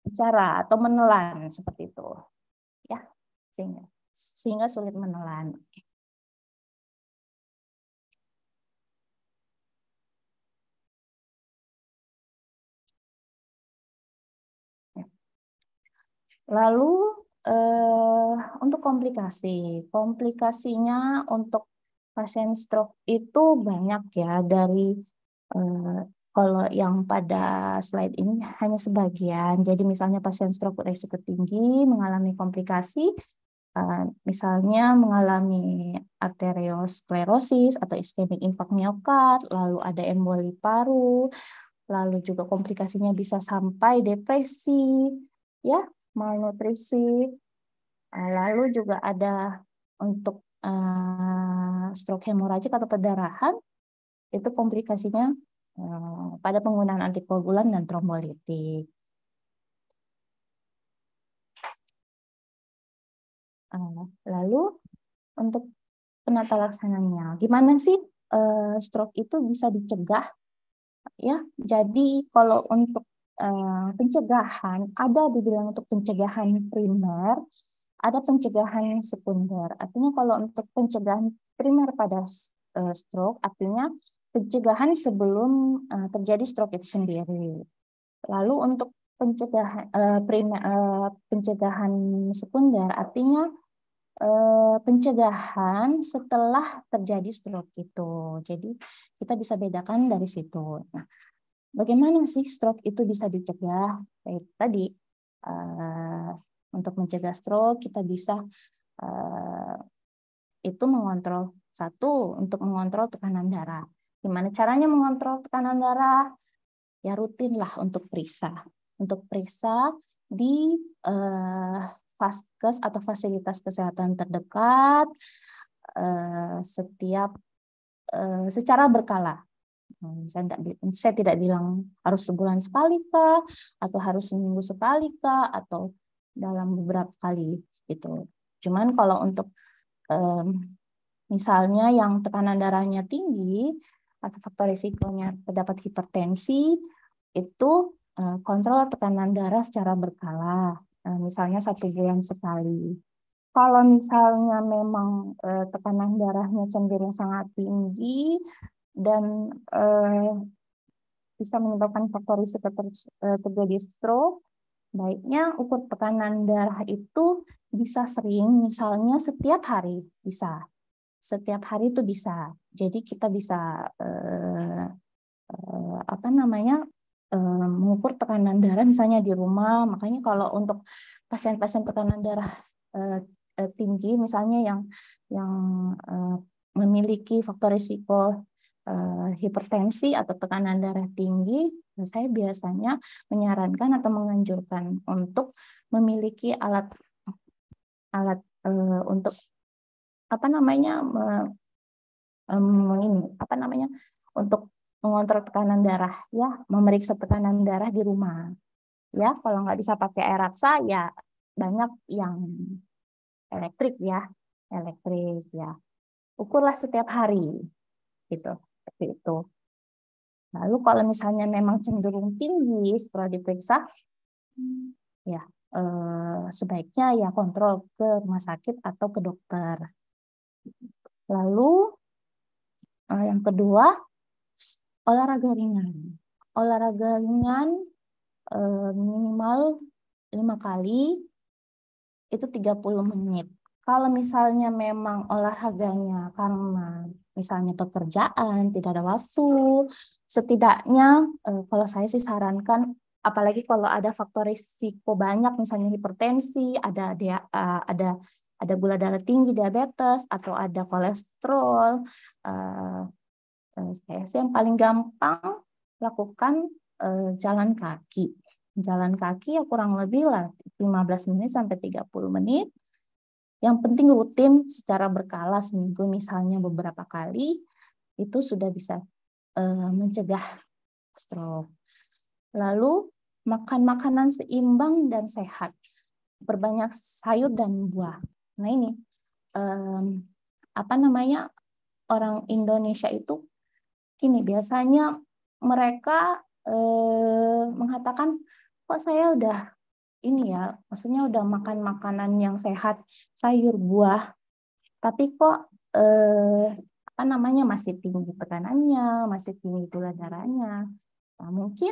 bicara atau menelan seperti itu ya, sehingga sulit menelan. Lalu untuk komplikasinya untuk pasien stroke itu banyak ya, dari kalau yang pada slide ini hanya sebagian. Jadi misalnya pasien stroke beresiko tinggi mengalami komplikasi, misalnya mengalami arteriosklerosis atau iskemik infark miokard, lalu ada emboli paru, lalu juga komplikasinya bisa sampai depresi, ya, malnutrisi. Lalu juga ada untuk stroke hemoragik atau perdarahan, itu komplikasinya pada penggunaan antikoagulan dan trombolitik. Lalu untuk penata laksananya, gimana sih stroke itu bisa dicegah? Ya, jadi kalau untuk pencegahan, ada dibilang untuk pencegahan primer, ada pencegahan sekunder. Artinya kalau untuk pencegahan primer pada stroke, artinya pencegahan sebelum terjadi stroke itu sendiri. Lalu untuk pencegahan sekunder, artinya pencegahan setelah terjadi stroke itu. Jadi kita bisa bedakan dari situ. Nah, bagaimana sih stroke itu bisa dicegah? Kayak tadi, untuk mencegah stroke kita bisa itu mengontrol, satu, untuk mengontrol tekanan darah. Gimana caranya mengontrol tekanan darah? Ya rutinlah untuk periksa. Untuk periksa di vaskes atau fasilitas kesehatan terdekat secara berkala. Saya tidak bilang harus sebulan sekali kah, atau harus seminggu sekali kah, atau dalam beberapa kali gitu. Cuman kalau untuk misalnya yang tekanan darahnya tinggi atau faktor risikonya terdapat hipertensi, itu kontrol tekanan darah secara berkala, misalnya 1 bulan sekali. Kalau misalnya memang tekanan darahnya cenderung sangat tinggi dan bisa menyebabkan faktor risiko terjadi stroke, baiknya ukur tekanan darah itu bisa sering, misalnya setiap hari bisa. Setiap hari itu bisa. Jadi kita bisa mengukur tekanan darah misalnya di rumah. Makanya kalau untuk pasien-pasien tekanan darah tinggi, misalnya yang memiliki faktor risiko hipertensi atau tekanan darah tinggi, saya biasanya menyarankan atau menganjurkan untuk memiliki alat untuk untuk mengontrol tekanan darah, ya, memeriksa tekanan darah di rumah. Ya, kalau nggak bisa pakai air raksa, ya banyak yang elektrik ya, ukurlah setiap hari gitu, seperti itu. Lalu kalau misalnya memang cenderung tinggi setelah diperiksa, ya sebaiknya ya kontrol ke rumah sakit atau ke dokter. Lalu yang kedua, olahraga ringan. Olahraga ringan minimal 5 kali, itu 30 menit. Kalau misalnya memang olahraganya karena misalnya pekerjaan, tidak ada waktu, setidaknya kalau saya sih sarankan, apalagi kalau ada faktor risiko banyak, misalnya hipertensi, ada gula darah tinggi, diabetes, atau ada kolesterol, saya sih yang paling gampang lakukan jalan kaki. Jalan kaki ya kurang lebih lah 15 menit sampai 30 menit. Yang penting rutin secara berkala, seminggu misalnya beberapa kali, itu sudah bisa mencegah stroke. Lalu makan makanan seimbang dan sehat. Perbanyak sayur dan buah. Nah ini orang Indonesia itu gini, biasanya mereka mengatakan, kok saya udah ini ya, maksudnya udah makan makanan yang sehat, sayur, buah, tapi kok masih tinggi tekanannya, masih tinggi gula darahnya. Nah, mungkin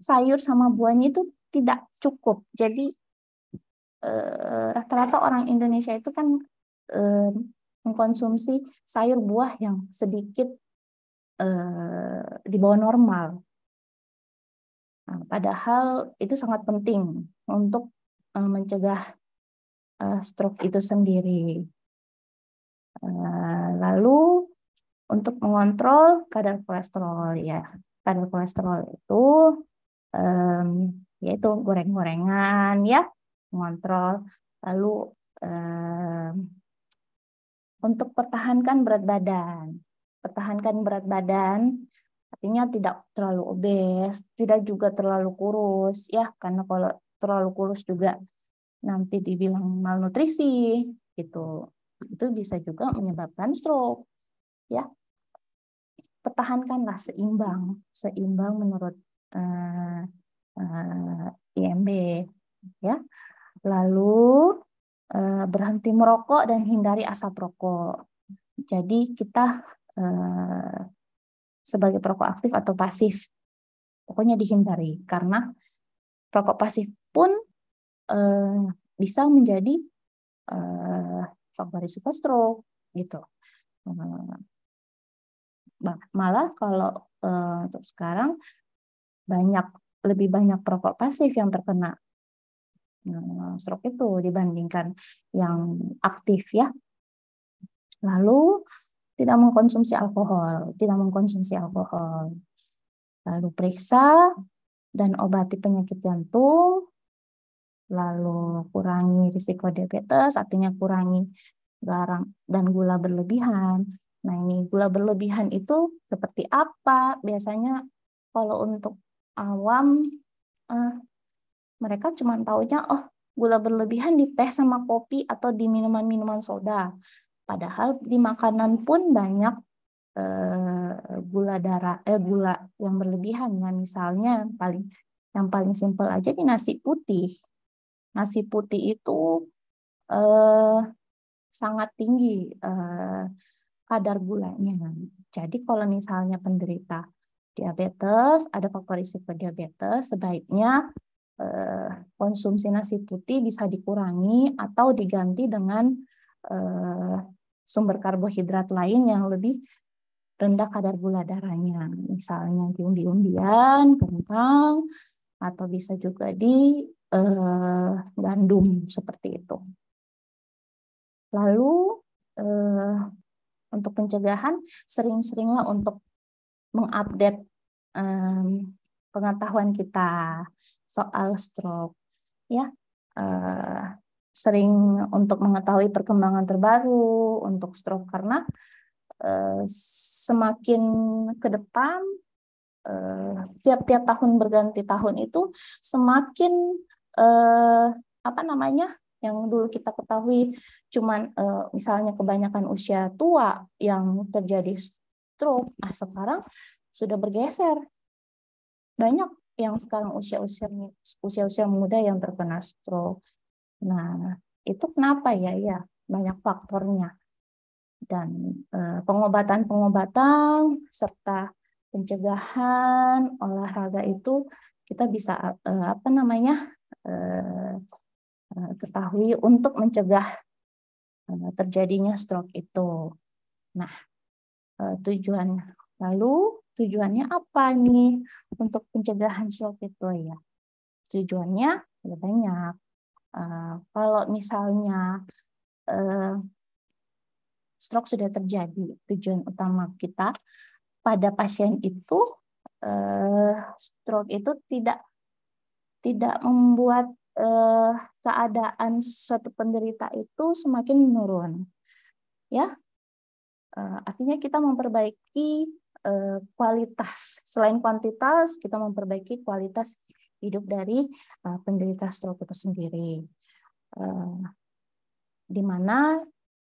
sayur sama buahnya itu tidak cukup. Jadi rata-rata orang Indonesia itu kan mengkonsumsi sayur buah yang sedikit di bawah normal. Nah, padahal itu sangat penting untuk mencegah stroke itu sendiri. Lalu untuk mengontrol kadar kolesterol ya, kadar kolesterol itu yaitu goreng-gorengan ya, mengontrol. Lalu untuk pertahankan berat badan, artinya tidak terlalu obes, tidak juga terlalu kurus ya, karena kalau terlalu kurus juga nanti dibilang malnutrisi gitu. Itu bisa juga menyebabkan stroke ya. Pertahankanlah seimbang menurut IMB ya. Lalu berhenti merokok dan hindari asap rokok. Jadi kita sebagai perokok aktif atau pasif, pokoknya dihindari, karena perokok pasif pun bisa menjadi faktor risiko stroke gitu. Malah kalau untuk sekarang lebih banyak perokok pasif yang terkena stroke itu dibandingkan yang aktif ya. Lalu tidak mengkonsumsi alkohol. Lalu periksa dan obati penyakit jantung. Lalu kurangi risiko diabetes, artinya kurangi garam dan gula berlebihan. Nah ini gula berlebihan itu seperti apa? Biasanya kalau untuk awam, mereka cuma taunya, gula berlebihan di teh sama kopi atau di minuman-minuman soda. Padahal di makanan pun banyak gula yang berlebihan. Ya, misalnya yang paling simpel aja di nasi putih. Nasi putih itu sangat tinggi kadar gulanya. Jadi kalau misalnya penderita diabetes, ada faktor risiko diabetes, sebaiknya konsumsi nasi putih bisa dikurangi atau diganti dengan sumber karbohidrat lain yang lebih rendah kadar gula darahnya, misalnya di umbi-umbian, kentang, atau bisa juga di gandum seperti itu. Lalu untuk pencegahan, sering-seringlah untuk mengupdate pengetahuan kita soal stroke, ya. Sering untuk mengetahui perkembangan terbaru untuk stroke, karena semakin ke depan tiap-tiap tahun berganti tahun itu semakin apa namanya, yang dulu kita ketahui cuman misalnya kebanyakan usia tua yang terjadi stroke, sekarang sudah bergeser. Banyak yang sekarang usia-usia muda yang terkena stroke. Nah, itu kenapa ya? Ya, banyak faktornya. Dan pengobatan-pengobatan serta pencegahan olahraga itu kita bisa apa namanya, ketahui untuk mencegah terjadinya stroke itu. Nah, tujuannya apa nih untuk pencegahan stroke itu ya? Tujuannya ya banyak. Kalau misalnya stroke sudah terjadi, tujuan utama kita pada pasien itu, stroke itu tidak membuat keadaan suatu penderita itu semakin menurun, ya. Artinya kita memperbaiki kualitas, selain kuantitas, kita memperbaiki kualitas hidup dari penderita stroke itu sendiri. Di mana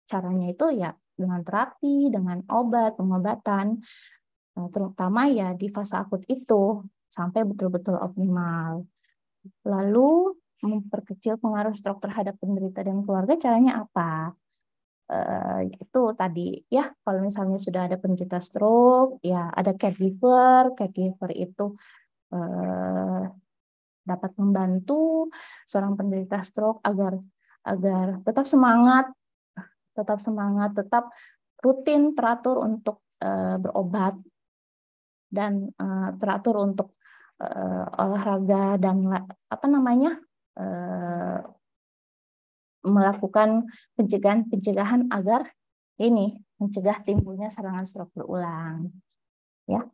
caranya itu ya dengan terapi, dengan pengobatan, terutama ya di fase akut itu sampai betul-betul optimal. Lalu memperkecil pengaruh stroke terhadap penderita dan keluarga, caranya apa? Itu tadi ya, kalau misalnya sudah ada penderita stroke, ya ada caregiver itu dapat membantu seorang penderita stroke agar tetap semangat, tetap rutin teratur untuk berobat dan teratur untuk olahraga dan apa namanya, melakukan pencegahan agar mencegah timbulnya serangan stroke berulang, ya.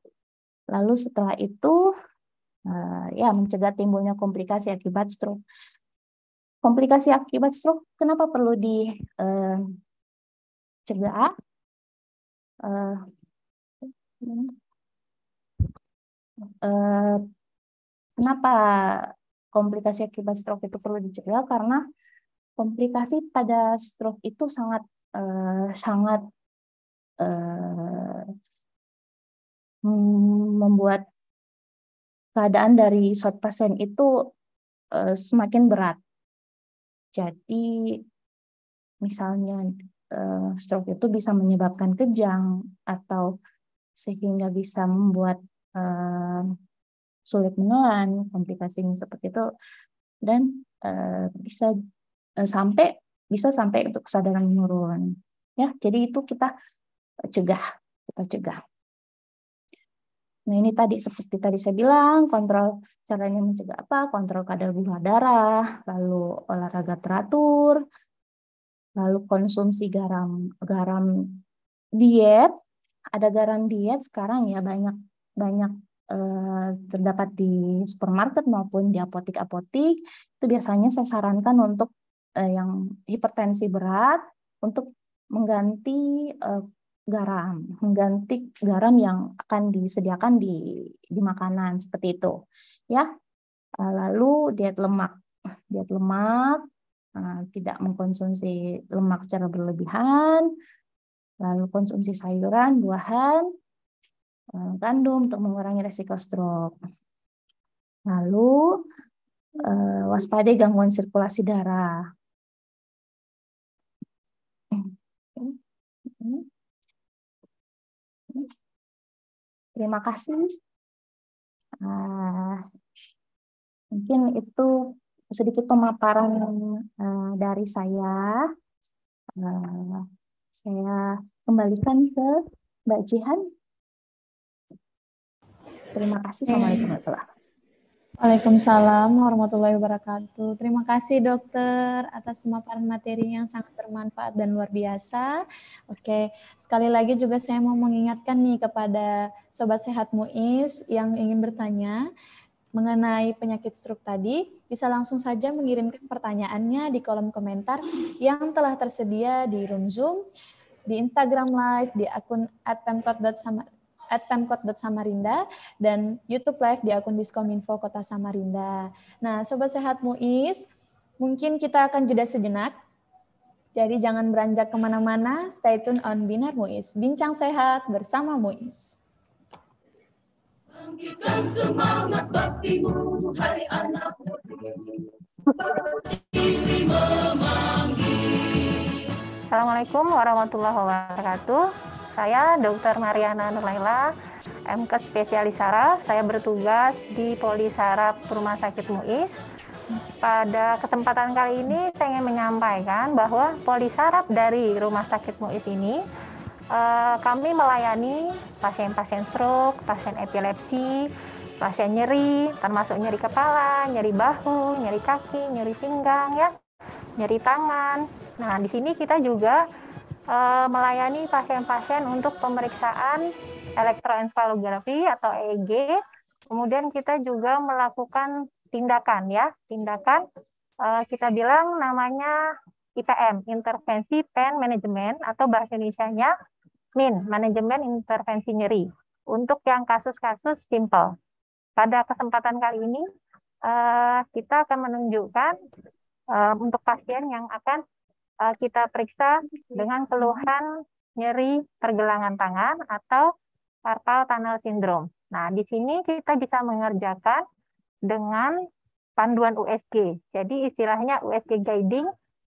Lalu setelah itu ya mencegah timbulnya komplikasi akibat stroke. Komplikasi akibat stroke kenapa perlu dicegah? Kenapa komplikasi akibat stroke itu perlu dicegah? Karena komplikasi pada stroke itu sangat membuat keadaan dari suatu pasien itu semakin berat. Jadi misalnya stroke itu bisa menyebabkan kejang atau sehingga bisa membuat sulit menelan, komplikasinya seperti itu, dan bisa sampai untuk kesadaran menurun, ya. Jadi itu kita cegah. Nah, ini tadi seperti tadi saya bilang, caranya mencegah apa? Kontrol kadar gula darah, lalu olahraga teratur, lalu konsumsi garam diet. Ada garam diet sekarang ya, banyak terdapat di supermarket maupun di apotik. Itu biasanya saya sarankan untuk yang hipertensi berat untuk mengganti garam yang akan disediakan di makanan seperti itu, ya. Lalu diet lemak, tidak mengkonsumsi lemak secara berlebihan, lalu konsumsi sayuran, buahan, gandum untuk mengurangi resiko stroke. Lalu waspadai gangguan sirkulasi darah. Terima kasih. Mungkin itu sedikit pemaparan dari saya. Saya kembalikan ke Mbak Jihan. Terima kasih. Assalamualaikum warahmatullahi wabarakatuh. Waalaikumsalam warahmatullahi wabarakatuh. Terima kasih dokter atas pemaparan materi yang sangat bermanfaat dan luar biasa. Oke, sekali lagi juga saya mau mengingatkan nih kepada Sobat Sehat Muiz yang ingin bertanya mengenai penyakit stroke tadi, bisa langsung saja mengirimkan pertanyaannya di kolom komentar yang telah tersedia di room Zoom, di Instagram Live, di akun @pemkot.samarinda dan YouTube Live di akun Diskominfo Kota Samarinda. Nah, Sobat Sehat Muiz, Mungkin kita akan jeda sejenak. Jadi jangan beranjak kemana-mana, stay tune on Binar Muiz. Bincang sehat bersama Muiz. Bangkitkan semangat baktimu, hai anak diri memanggil. Assalamualaikum warahmatullahi wabarakatuh. Saya Dr. Mariana Nurlaila, MKes spesialis saraf. Saya bertugas di Poli Saraf Rumah Sakit Muiz. Pada kesempatan kali ini saya ingin menyampaikan bahwa Poli Saraf dari Rumah Sakit Muiz ini kami melayani pasien-pasien stroke, pasien epilepsi, pasien nyeri, termasuk nyeri kepala, nyeri bahu, nyeri kaki, nyeri pinggang, ya, nyeri tangan. Nah, di sini kita juga melayani pasien-pasien untuk pemeriksaan elektroencephalografi atau EEG. Kemudian kita juga melakukan tindakan, ya, tindakan kita bilang namanya IPM, intervensi pain management, atau bahasa Indonesianya MIN, manajemen intervensi nyeri, untuk yang kasus-kasus simple. Pada kesempatan kali ini kita akan menunjukkan untuk pasien yang akan kita periksa dengan keluhan nyeri pergelangan tangan atau carpal tunnel syndrome. Nah, di sini kita bisa mengerjakan dengan panduan USG. Jadi istilahnya USG guiding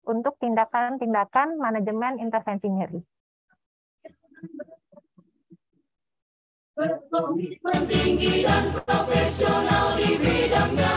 untuk tindakan-tindakan manajemen intervensi nyeri. Berkomitmen tinggi dan profesional di bidangnya.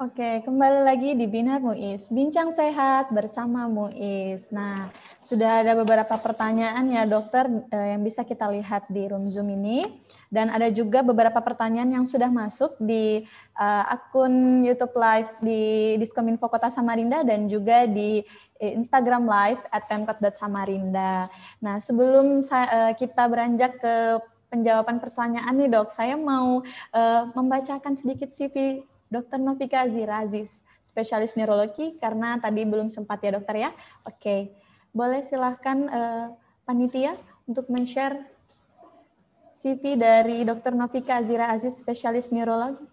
Oke, kembali lagi di Binar Muiz, bincang sehat bersama Muiz. Nah, sudah ada beberapa pertanyaan ya dokter yang bisa kita lihat di room Zoom ini. Dan ada juga beberapa pertanyaan yang sudah masuk di akun YouTube Live di Diskominfo Kota Samarinda dan juga di Instagram Live @pemkot.samarinda. Nah, sebelum kita beranjak ke penjawaban pertanyaan nih dok, saya mau membacakan sedikit CV Dr. Novika Azira Aziz, spesialis neurologi, karena tadi belum sempat ya dokter ya. Oke, boleh silahkan panitia untuk men-share CV dari Dr. Novika Azira Aziz, spesialis neurologi.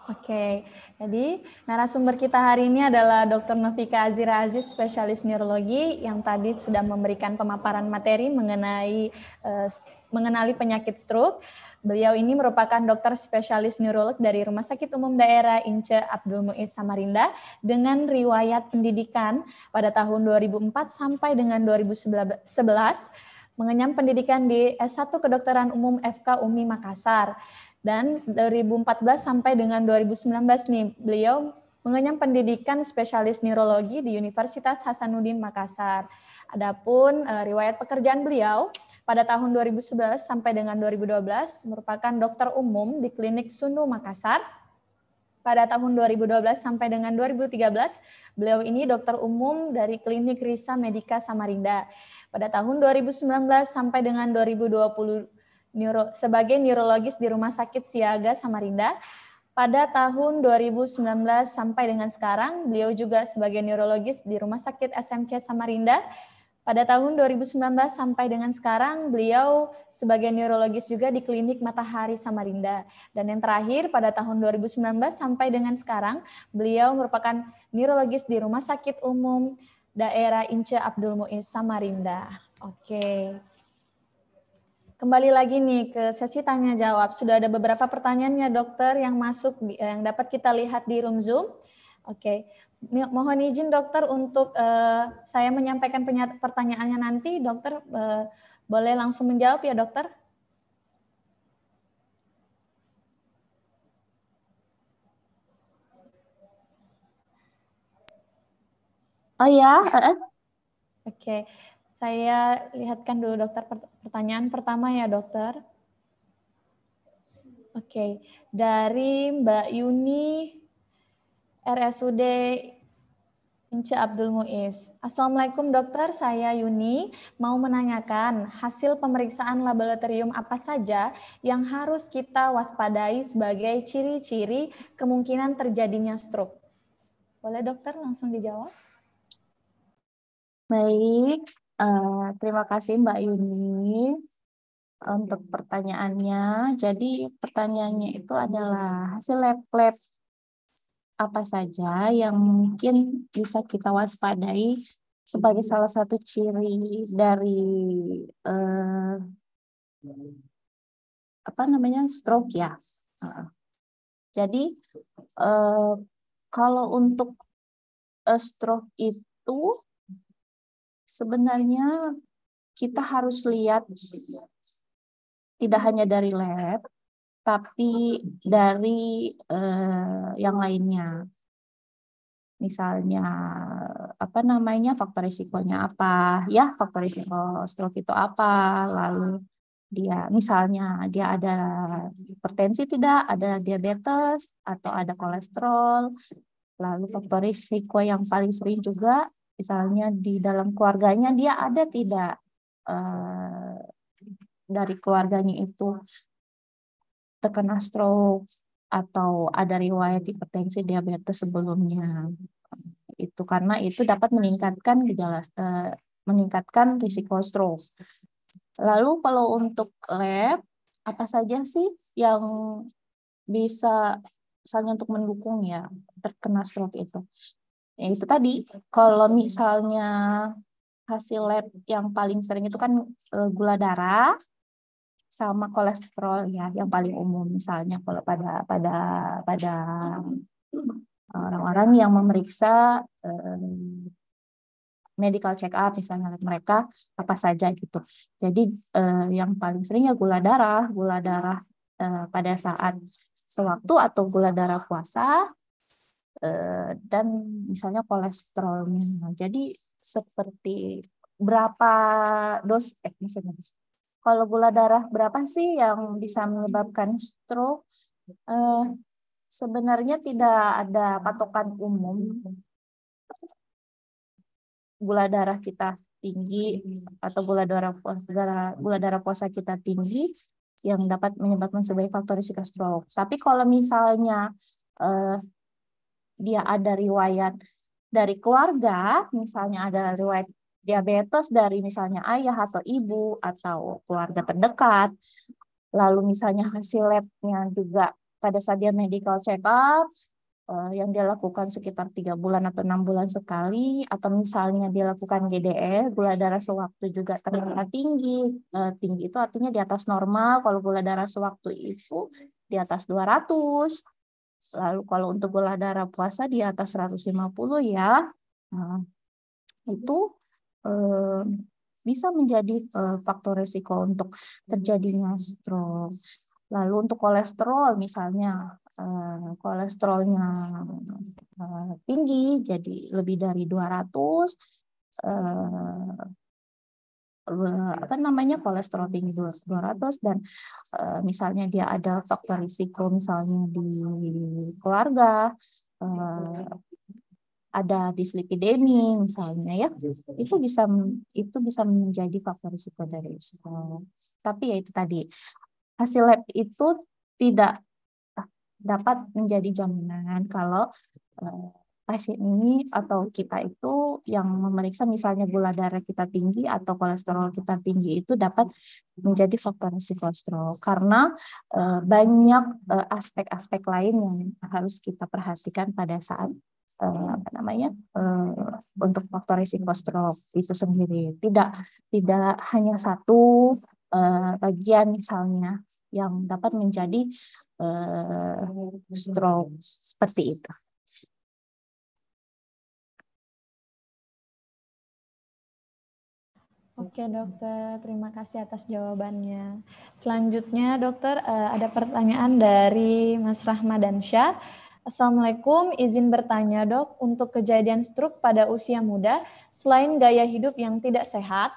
Oke, jadi narasumber kita hari ini adalah Dr. Novika Azira Aziz, spesialis neurologi yang tadi sudah memberikan pemaparan materi mengenali penyakit stroke. Beliau ini merupakan dokter spesialis neurolog dari Rumah Sakit Umum Daerah Ince Abdul Muiz Samarinda dengan riwayat pendidikan pada tahun 2004 sampai dengan 2011, mengenyam pendidikan di S1 Kedokteran Umum FK UMI Makassar. Dan 2014 sampai dengan 2019 nih, beliau mengenyam pendidikan spesialis neurologi di Universitas Hasanuddin Makassar. Adapun riwayat pekerjaan beliau pada tahun 2011 sampai dengan 2012 merupakan dokter umum di Klinik Sunu Makassar. Pada tahun 2012 sampai dengan 2013, beliau ini dokter umum dari Klinik Risa Medika Samarinda. Pada tahun 2019 sampai dengan 2020 sebagai neurologis di Rumah Sakit Siaga Samarinda. Pada tahun 2019 sampai dengan sekarang, beliau juga sebagai neurologis di Rumah Sakit SMC Samarinda. Pada tahun 2019 sampai dengan sekarang, beliau sebagai neurologis juga di Klinik Matahari Samarinda. Dan yang terakhir, pada tahun 2019 sampai dengan sekarang, beliau merupakan neurologis di Rumah Sakit Umum Daerah Ince Abdul Muiz Samarinda. Oke. Kembali lagi nih ke sesi tanya jawab. Sudah ada beberapa pertanyaannya dokter yang masuk, yang dapat kita lihat di room Zoom. Oke. Mohon izin dokter untuk saya menyampaikan pertanyaannya nanti, dokter boleh langsung menjawab ya dokter? Oh ya. Oke, saya lihatkan dulu dokter pertanyaan pertama ya dokter. Oke, dari Mbak Yuni RSUD Ince Abdul Muiz. Assalamualaikum dokter, saya Yuni mau menanyakan hasil pemeriksaan laboratorium apa saja yang harus kita waspadai sebagai ciri-ciri kemungkinan terjadinya stroke. Boleh dokter langsung dijawab? Baik, terima kasih Mbak Yuni untuk pertanyaannya. Jadi pertanyaannya itu adalah hasil lab apa saja yang mungkin bisa kita waspadai sebagai salah satu ciri dari stroke ya. Jadi kalau untuk stroke itu sebenarnya kita harus lihat tidak hanya dari lab, tapi dari yang lainnya. Misalnya faktor risikonya apa? Ya, faktor risiko stroke itu apa? Lalu dia ada hipertensi tidak, ada diabetes atau ada kolesterol. Lalu faktor risiko yang paling sering juga misalnya di dalam keluarganya dia ada tidak dari keluarganya itu terkena stroke atau ada riwayat hipertensi diabetes sebelumnya. Itu karena itu dapat meningkatkan risiko stroke. Lalu kalau untuk lab, apa saja sih yang bisa misalnya untuk mendukung ya terkena stroke itu? Ya, itu tadi, kalau misalnya hasil lab yang paling sering itu kan gula darah sama kolesterol ya yang paling umum, misalnya kalau pada orang-orang yang memeriksa medical check up misalnya mereka apa saja gitu. Jadi yang paling sering ya gula darah pada saat sewaktu atau gula darah puasa dan misalnya kolesterolnya. Jadi seperti berapa kalau gula darah berapa sih yang bisa menyebabkan stroke? Sebenarnya tidak ada patokan umum. Gula darah kita tinggi atau gula darah puasa kita tinggi yang dapat menyebabkan sebagai faktor risiko stroke. Tapi kalau misalnya dia ada riwayat dari keluarga, misalnya ada riwayat diabetes dari misalnya ayah atau ibu atau keluarga terdekat, lalu misalnya hasil labnya juga pada saat dia medical check up yang dia lakukan sekitar 3 bulan atau 6 bulan sekali, atau misalnya dia lakukan GDE, gula darah sewaktu juga ternyata tinggi. Tinggi itu artinya di atas normal. Kalau gula darah sewaktu itu di atas 200. Lalu kalau untuk gula darah puasa di atas 150 ya, itu bisa menjadi faktor risiko untuk terjadinya stroke. Lalu untuk kolesterol misalnya, kolesterolnya tinggi, jadi lebih dari 200, kolesterol tinggi 200 dan misalnya dia ada faktor risiko misalnya di keluarga, ada dislipidemi misalnya ya, itu bisa menjadi faktor risiko dari stroke. Tapi ya itu tadi, hasil lab itu tidak dapat menjadi jaminan kalau pasien ini atau kita itu yang memeriksa misalnya gula darah kita tinggi atau kolesterol kita tinggi itu dapat menjadi faktor risiko stroke karena banyak aspek-aspek lain yang harus kita perhatikan pada saat untuk faktor risiko stroke itu sendiri. Tidak hanya satu bagian misalnya yang dapat menjadi stroke seperti itu. Oke dokter, terima kasih atas jawabannya. Selanjutnya dokter, ada pertanyaan dari Mas Rahmadansyah. Assalamualaikum, izin bertanya dok, untuk kejadian stroke pada usia muda, selain gaya hidup yang tidak sehat,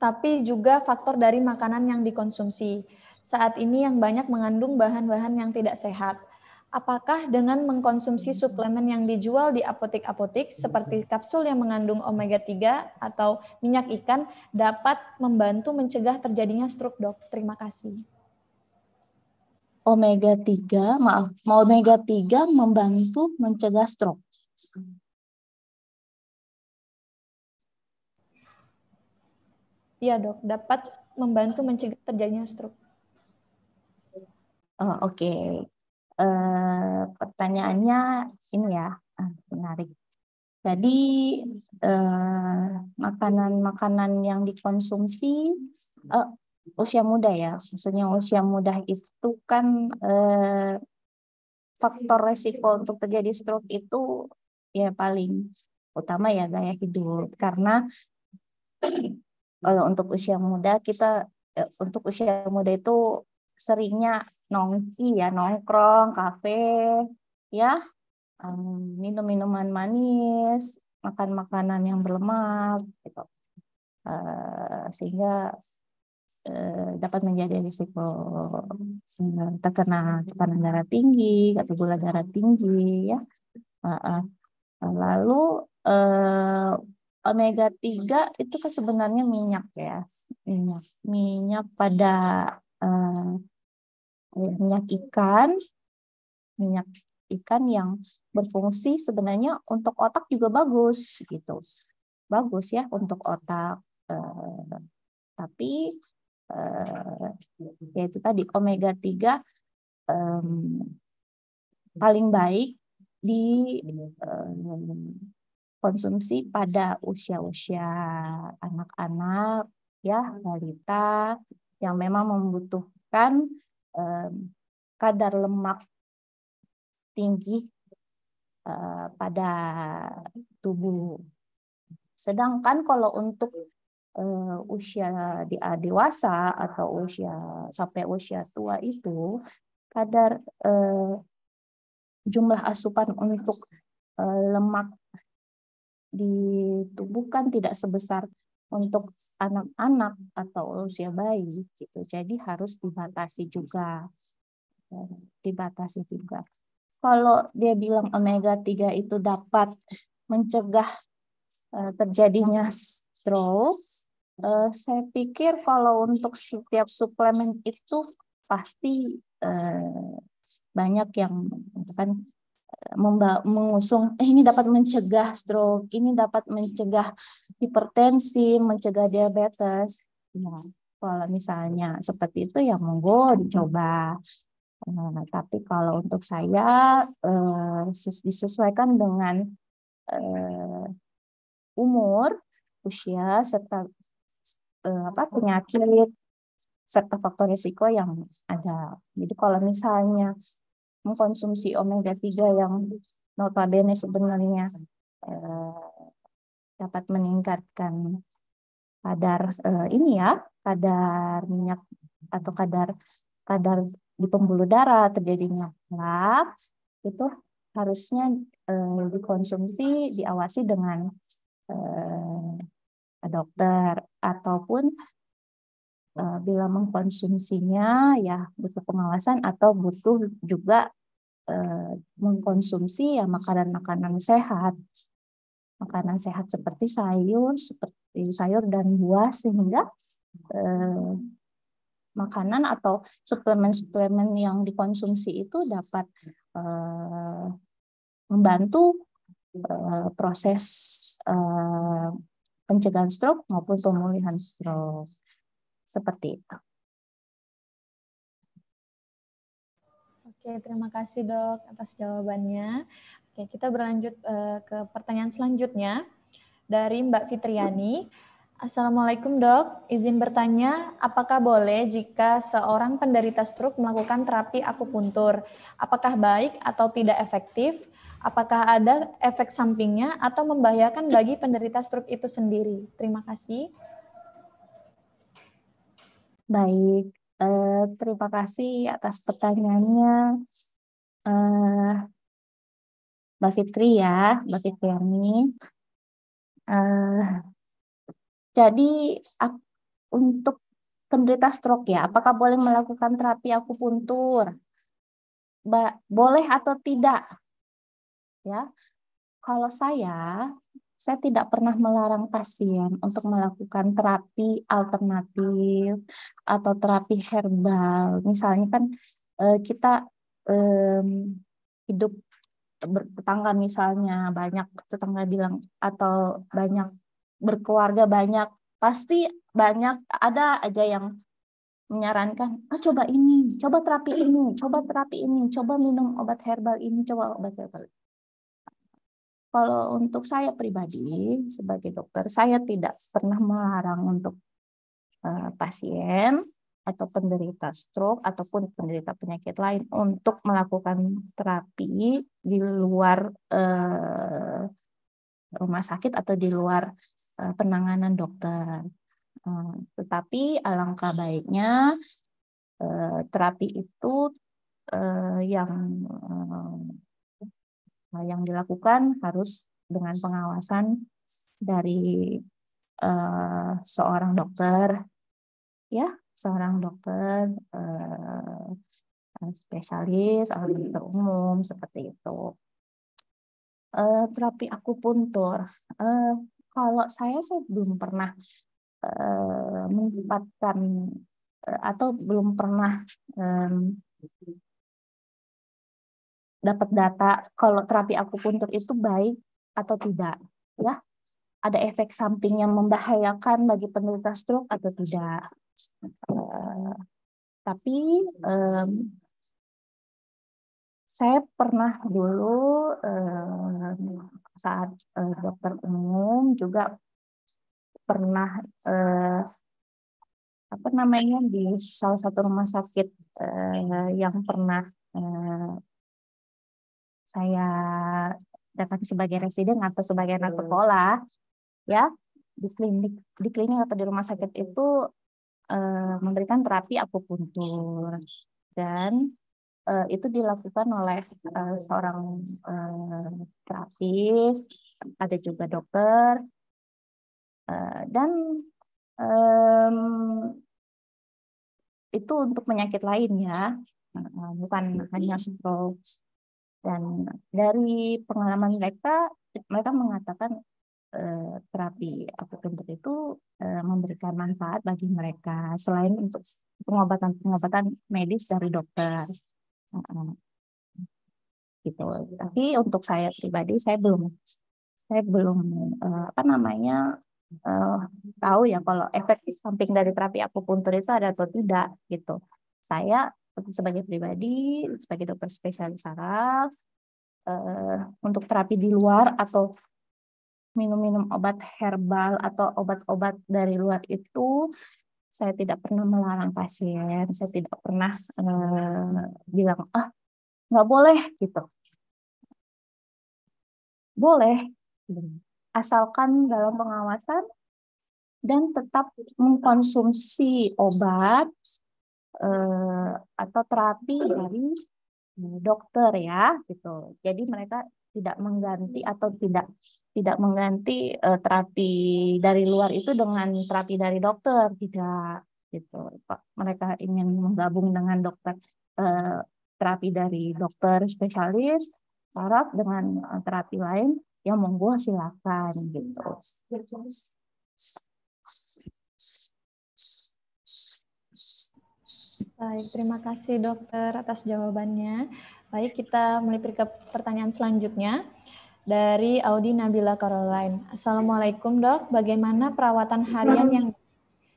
tapi juga faktor dari makanan yang dikonsumsi. Saat ini yang banyak mengandung bahan-bahan yang tidak sehat. Apakah dengan mengkonsumsi suplemen yang dijual di apotek-apotek seperti kapsul yang mengandung omega 3 atau minyak ikan dapat membantu mencegah terjadinya stroke, dok? Terima kasih. Omega 3 membantu mencegah stroke. Iya, dok, dapat membantu mencegah terjadinya stroke. Oke. Pertanyaannya ini ya, menarik. Jadi makanan-makanan yang dikonsumsi usia muda ya, maksudnya usia muda itu kan faktor resiko untuk terjadi stroke itu ya paling utama ya gaya hidup, karena untuk usia muda itu seringnya nongkrong, kafe, ya, minum minuman manis, makan makanan yang berlemak, gitu, sehingga dapat menjadi risiko terkena tekanan darah tinggi atau gula darah tinggi, ya. Lalu omega 3 itu kan sebenarnya minyak ya, minyak pada minyak ikan yang berfungsi sebenarnya untuk otak juga bagus gitu, bagus ya untuk otak, tapi yaitu tadi omega 3 paling baik di konsumsi pada usia-usia anak-anak ya, balita yang memang membutuhkan kadar lemak tinggi pada tubuh. Sedangkan kalau untuk usia dewasa atau sampai usia tua itu kadar jumlah asupan untuk lemak di tubuh kan tidak sebesar untuk anak-anak atau usia bayi gitu. Jadi harus dibatasi juga. Kalau dia bilang omega 3 itu dapat mencegah terjadinya stroke, saya pikir kalau untuk setiap suplemen itu pasti banyak yang kan mengusung ini dapat mencegah stroke, ini dapat mencegah hipertensi, mencegah diabetes. Ya, kalau misalnya seperti itu ya monggo dicoba. Tapi kalau untuk saya disesuaikan dengan umur, usia serta penyakit serta faktor risiko yang ada. Jadi kalau misalnya mengkonsumsi omega 3 yang notabene sebenarnya dapat meningkatkan kadar kadar minyak atau kadar di pembuluh darah, terjadinya plak, itu harusnya dikonsumsi, diawasi dengan dokter, ataupun bila mengkonsumsinya ya butuh pengawasan atau butuh juga mengkonsumsi ya makanan-makanan sehat seperti sayur dan buah, sehingga makanan atau suplemen-suplemen yang dikonsumsi itu dapat membantu proses pencegahan stroke maupun pemulihan stroke. Seperti itu. Oke, terima kasih dok atas jawabannya. Oke, kita berlanjut ke pertanyaan selanjutnya dari Mbak Fitriani. Assalamualaikum dok, izin bertanya, apakah boleh jika seorang penderita stroke melakukan terapi akupuntur? Apakah baik atau tidak efektif? Apakah ada efek sampingnya atau membahayakan bagi penderita stroke itu sendiri? Terima kasih. Baik, terima kasih atas pertanyaannya, Mbak Fitri ya, Mbak Fitriani. Jadi untuk penderita stroke ya, apakah boleh melakukan terapi akupuntur? Boleh atau tidak? Ya, kalau saya tidak pernah melarang pasien untuk melakukan terapi alternatif atau terapi herbal. Misalnya kan kita hidup bertetangga misalnya, banyak tetangga bilang, atau banyak berkeluarga banyak, pasti banyak ada aja yang menyarankan, coba ini, coba terapi ini, coba terapi ini, coba minum obat herbal ini, coba obat herbal. Kalau untuk saya pribadi sebagai dokter, saya tidak pernah melarang untuk pasien atau penderita stroke ataupun penderita penyakit lain untuk melakukan terapi di luar rumah sakit atau di luar penanganan dokter. Tetapi alangkah baiknya terapi itu yang dilakukan harus dengan pengawasan dari seorang dokter, ya, seorang dokter spesialis atau dokter umum seperti itu. Terapi akupuntur, kalau saya belum pernah mendapatkan atau belum pernah dapat data kalau terapi akupuntur itu baik atau tidak, ya. Ada efek samping yang membahayakan bagi penderita stroke atau tidak. Tapi saya pernah dulu saat dokter umum juga pernah di salah satu rumah sakit yang pernah saya datang sebagai residen atau sebagai anak sekolah, ya, di klinik atau di rumah sakit itu memberikan terapi akupuntur, dan itu dilakukan oleh seorang terapis, ada juga dokter, dan itu untuk penyakit lain ya, bukan hanya stroke. Dan dari pengalaman mereka mengatakan terapi akupuntur itu memberikan manfaat bagi mereka selain untuk pengobatan medis dari dokter, gitu. Tapi untuk saya pribadi saya belum tahu ya kalau efek samping dari terapi akupuntur itu ada atau tidak, gitu. Saya sebagai pribadi, sebagai dokter spesialis saraf, untuk terapi di luar atau minum-minum obat herbal atau obat-obat dari luar itu, saya tidak pernah melarang pasien, saya tidak pernah bilang, nggak boleh, gitu. Boleh, asalkan dalam pengawasan dan tetap mengkonsumsi obat atau terapi dari dokter ya, gitu. Jadi mereka tidak mengganti atau tidak mengganti terapi dari luar itu dengan terapi dari dokter, tidak, gitu. Mereka ingin menggabung dengan dokter terapi dari dokter spesialis saraf dengan terapi lain, yang monggo silakan, gitu. Baik, terima kasih dokter atas jawabannya. Baik, kita melipir ke pertanyaan selanjutnya dari Audi Nabila Caroline. Assalamualaikum dok, bagaimana perawatan harian yang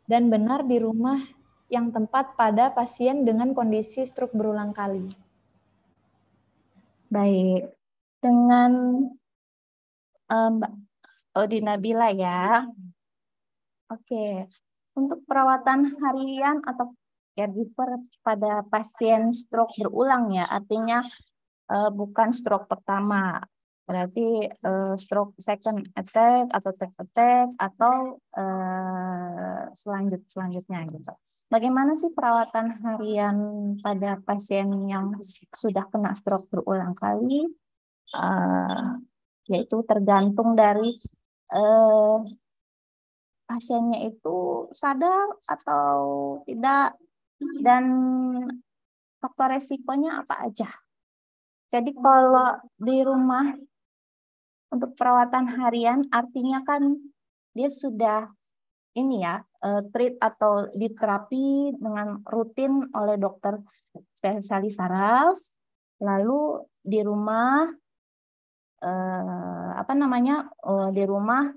dan benar di rumah yang tepat pada pasien dengan kondisi stroke berulang kali? Baik, dengan Mbak Audi Nabila ya. Oke, untuk perawatan harian atau caregiver pada pasien stroke berulang ya, artinya bukan stroke pertama, berarti stroke second attack atau third attack atau selanjutnya gitu. Bagaimana sih perawatan harian pada pasien yang sudah kena stroke berulang kali? Yaitu tergantung dari pasiennya itu sadar atau tidak dan faktor resikonya apa aja. Jadi kalau di rumah untuk perawatan harian artinya kan dia sudah ini ya treat atau diterapi dengan rutin oleh dokter spesialis saraf, lalu di rumah di rumah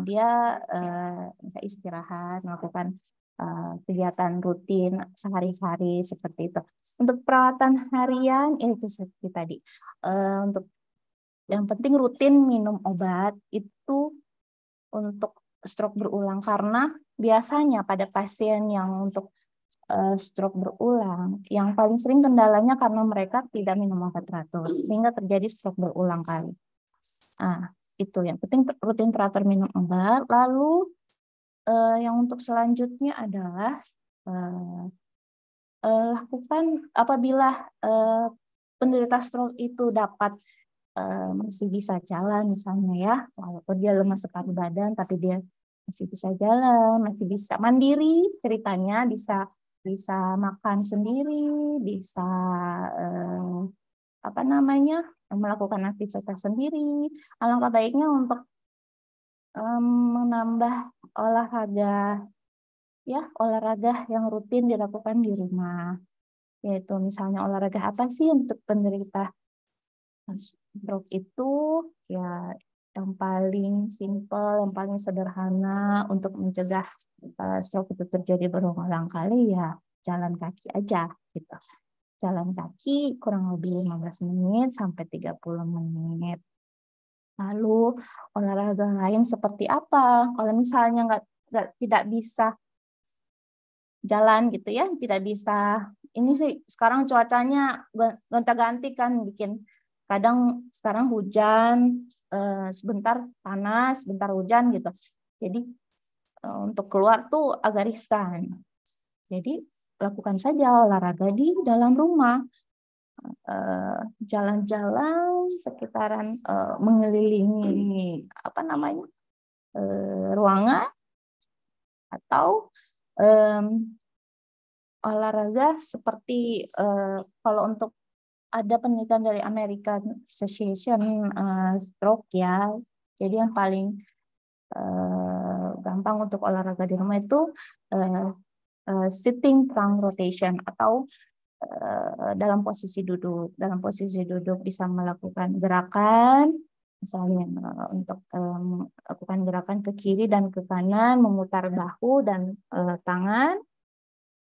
dia bisa istirahat, melakukan kegiatan rutin sehari-hari seperti itu. Untuk perawatan harian itu seperti tadi. Untuk yang penting rutin minum obat itu untuk stroke berulang, karena biasanya pada pasien yang untuk stroke berulang yang paling sering kendalanya karena mereka tidak minum obat teratur sehingga terjadi stroke berulang kali. Itu yang penting rutin teratur minum obat. Lalu yang untuk selanjutnya adalah lakukan apabila penderita stroke itu dapat masih bisa jalan misalnya ya, walaupun dia lemas sekali badan tapi dia masih bisa jalan, masih bisa mandiri ceritanya, bisa makan sendiri, bisa melakukan aktivitas sendiri. Alangkah baiknya untuk menambah olahraga yang rutin dilakukan di rumah. Yaitu misalnya olahraga apa sih untuk penderita stroke itu ya, yang paling simpel, yang paling sederhana untuk mencegah stroke itu terjadi berulang kali ya jalan kaki aja gitu. Jalan kaki kurang lebih 15 menit sampai 30 menit. Lalu olahraga lain seperti apa? Kalau misalnya tidak bisa jalan gitu ya, tidak bisa. Ini sih sekarang cuacanya gonta-ganti kan, bikin kadang sekarang hujan, sebentar panas, sebentar hujan gitu. Jadi untuk keluar tuh agak riskan. Jadi lakukan saja olahraga di dalam rumah. Jalan-jalan sekitaran mengelilingi ruangan, atau olahraga seperti kalau untuk ada penelitian dari American Association Stroke ya, jadi yang paling gampang untuk olahraga di rumah itu sitting trunk rotation atau dalam posisi duduk. Dalam posisi duduk bisa melakukan gerakan, misalnya untuk melakukan gerakan ke kiri dan ke kanan, memutar bahu dan tangan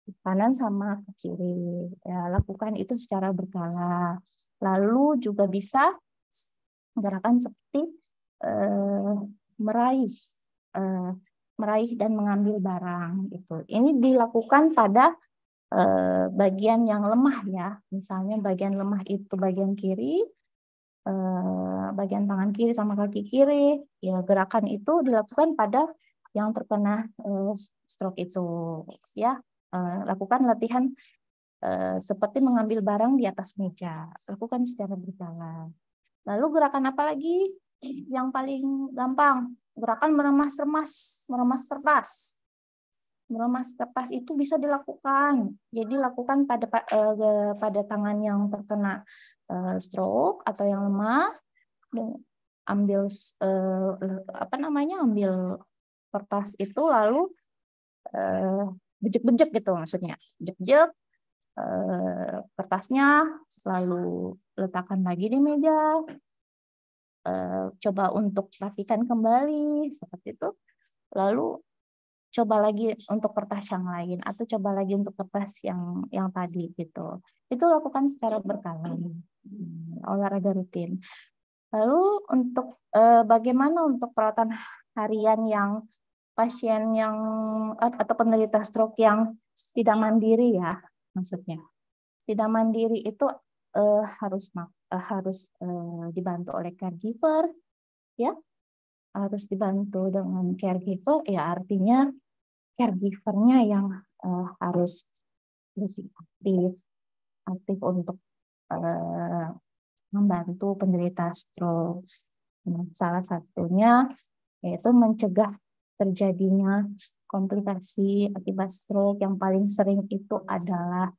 ke kanan sama ke kiri. Ya, lakukan itu secara berkala. Lalu juga bisa gerakan seperti meraih dan mengambil barang. Itu. Ini dilakukan pada bagian yang lemah ya, misalnya bagian lemah itu bagian kiri, bagian tangan kiri sama kaki kiri, ya gerakan itu dilakukan pada yang terkena stroke itu ya. Lakukan latihan seperti mengambil barang di atas meja, lakukan secara berkala. Lalu gerakan apa lagi yang paling gampang? Gerakan meremas kertas. Meremas kertas itu bisa dilakukan. Jadi lakukan pada tangan yang terkena stroke atau yang lemah, ambil ambil kertas itu lalu bejek-bejek gitu maksudnya. Bejek-bejek kertasnya, lalu letakkan lagi di meja, coba untuk rapikan kembali seperti itu, lalu coba lagi untuk kertas yang lain atau coba lagi untuk kertas yang tadi gitu. Itu lakukan secara berkala, olahraga rutin. Lalu untuk bagaimana untuk perawatan harian yang pasien yang atau penderita stroke yang tidak mandiri ya, maksudnya tidak mandiri itu harus dibantu oleh caregiver ya, harus dibantu dengan caregiver ya, artinya caregivernya yang harus aktif untuk membantu penderita stroke. Salah satunya yaitu mencegah terjadinya komplikasi akibat stroke. Yang paling sering itu adalah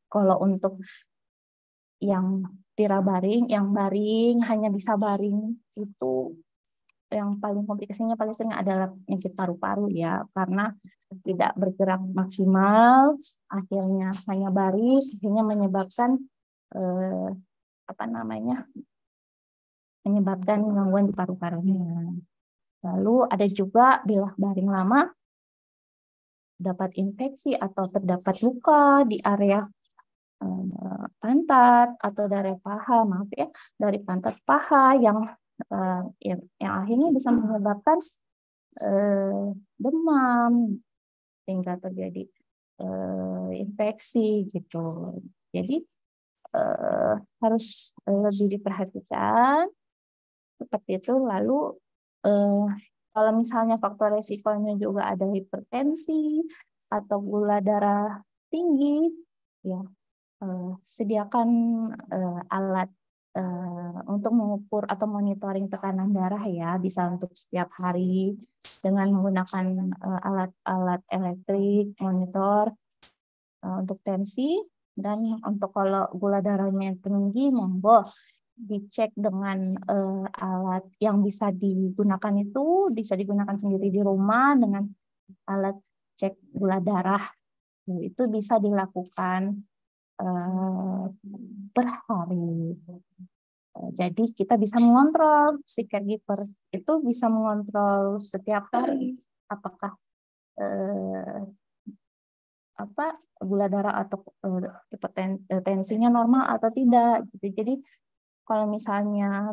kalau untuk yang tidak baring, yang baring hanya bisa baring itu yang paling komplikasinya paling sering adalah penyakit paru-paru ya, karena tidak bergerak maksimal, akhirnya hanya baris, akhirnya menyebabkan menyebabkan gangguan di paru-parunya. Lalu ada juga bila baring lama dapat infeksi atau terdapat luka di area pantat atau dari paha, maaf ya, dari pantat paha yang akhirnya bisa menyebabkan demam sehingga terjadi infeksi gitu. Jadi harus lebih diperhatikan seperti itu. Lalu kalau misalnya faktor resikonya juga ada hipertensi atau gula darah tinggi, ya sediakan alat untuk mengukur atau monitoring tekanan darah ya, bisa untuk setiap hari dengan menggunakan alat-alat elektrik, monitor untuk tensi. Dan untuk kalau gula darahnya tinggi, monggo dicek dengan alat yang bisa digunakan, itu bisa digunakan sendiri di rumah dengan alat cek gula darah. Itu bisa dilakukan per hari. Jadi kita bisa mengontrol, si caregiver itu bisa mengontrol setiap hari apakah gula darah atau tensinya normal atau tidak gitu. Jadi kalau misalnya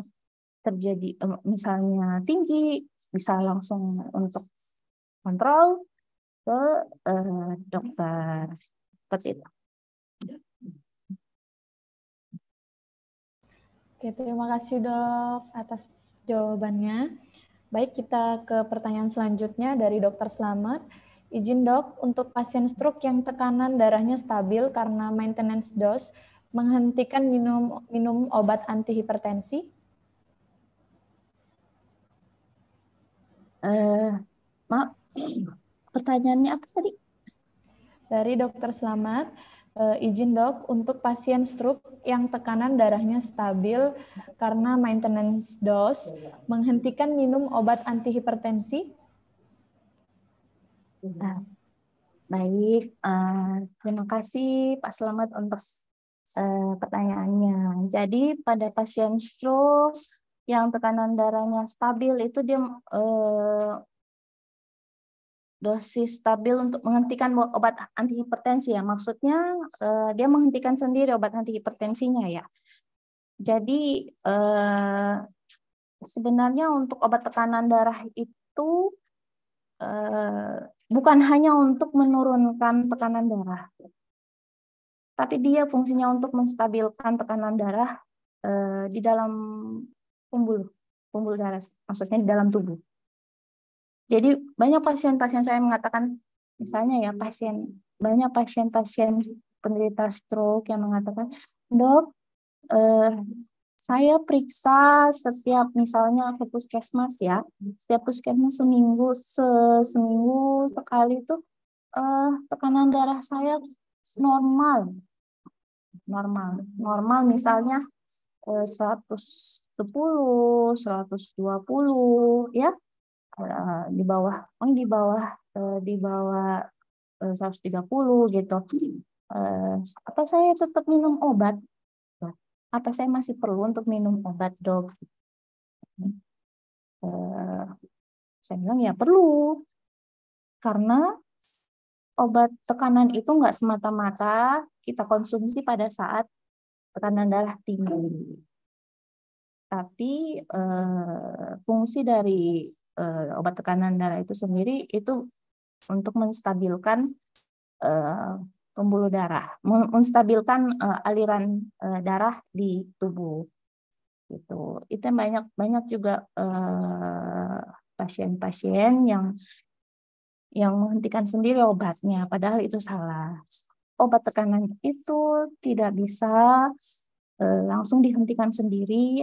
terjadi misalnya tinggi, bisa langsung untuk kontrol ke dokter seperti itu. Oke, terima kasih dok atas jawabannya. Baik, kita ke pertanyaan selanjutnya dari Dokter Slamet. Izin dok, untuk pasien stroke yang tekanan darahnya stabil karena maintenance dose, menghentikan minum obat antihipertensi? Maaf, pertanyaannya apa tadi? Dari Dokter Slamet, izin dok, untuk pasien stroke yang tekanan darahnya stabil karena maintenance dose, menghentikan minum obat antihipertensi? Baik, terima kasih Pak Slamet untuk pertanyaannya. Jadi pada pasien stroke yang tekanan darahnya stabil itu dia dosis stabil untuk menghentikan obat antihipertensi ya. Maksudnya dia menghentikan sendiri obat antihipertensinya ya. Jadi sebenarnya untuk obat tekanan darah itu bukan hanya untuk menurunkan tekanan darah, tapi dia fungsinya untuk menstabilkan tekanan darah di dalam pembuluh darah, maksudnya di dalam tubuh. Jadi banyak pasien-pasien saya mengatakan, misalnya ya banyak pasien-pasien penderita stroke yang mengatakan, dok, saya periksa setiap misalnya ke puskesmas ya, setiap puskesmas seminggu sekali itu tekanan darah saya normal misalnya 110, 120 ya, di bawah 130 gitu. Apa saya tetap minum obat? Apa saya masih perlu untuk minum obat, dok? Saya bilang ya perlu, karena obat tekanan itu nggak semata-mata kita konsumsi pada saat tekanan darah tinggi. Tapi fungsi dari obat tekanan darah itu sendiri itu untuk menstabilkan pembuluh darah, menstabilkan aliran darah di tubuh. Gitu. Itu banyak juga pasien-pasien yang menghentikan sendiri obatnya, padahal itu salah. Obat tekanan itu tidak bisa langsung dihentikan sendiri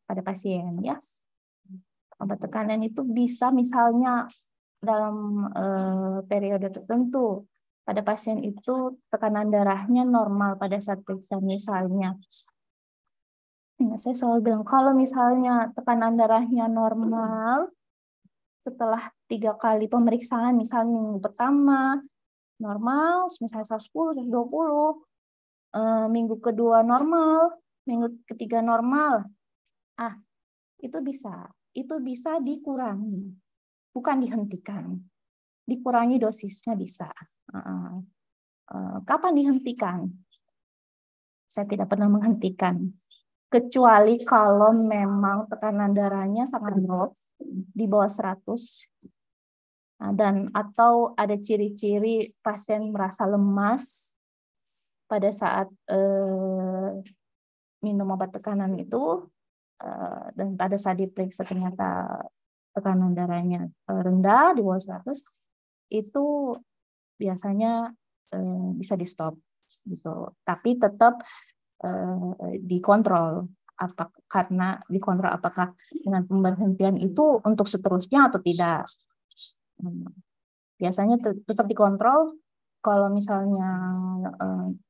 pada pasien, ya. Obat tekanan itu bisa misalnya dalam periode tertentu pada pasien itu tekanan darahnya normal pada saat periksa, misalnya. Ya, saya selalu bilang kalau misalnya tekanan darahnya normal setelah 3 kali pemeriksaan, misalnya minggu pertama normal, misalnya 110, 120, minggu kedua normal, minggu ketiga normal, itu bisa dikurangi, bukan dihentikan. Dikurangi dosisnya bisa. Kapan dihentikan? Saya tidak pernah menghentikan. Kecuali kalau memang tekanan darahnya sangat drop di bawah 100, dan atau ada ciri-ciri pasien merasa lemas pada saat minum obat tekanan itu, dan pada saat diperiksa ternyata tekanan darahnya rendah di bawah 100, itu biasanya bisa di stop gitu. Tapi tetap dikontrol, apakah dengan pemberhentian itu untuk seterusnya atau tidak. Biasanya tetap dikontrol. Kalau misalnya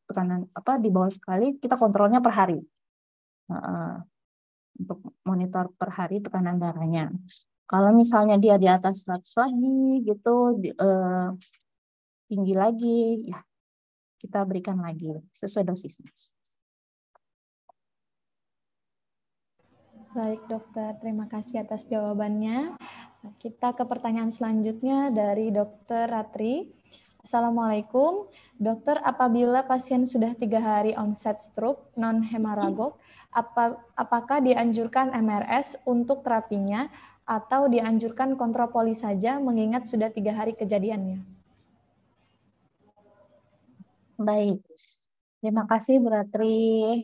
tekanan di bawah sekali, kita kontrolnya per hari untuk monitor per hari tekanan darahnya. Kalau misalnya dia di atas 100 lagi gitu, tinggi lagi, ya kita berikan lagi sesuai dosisnya. Baik dokter, terima kasih atas jawabannya. Kita ke pertanyaan selanjutnya dari Dokter Ratri. Assalamualaikum, dokter, apabila pasien sudah 3 hari onset stroke non-hemaragok, apakah dianjurkan MRS untuk terapinya atau dianjurkan kontropoli saja mengingat sudah 3 hari kejadiannya? Baik, terima kasih Bu Ratri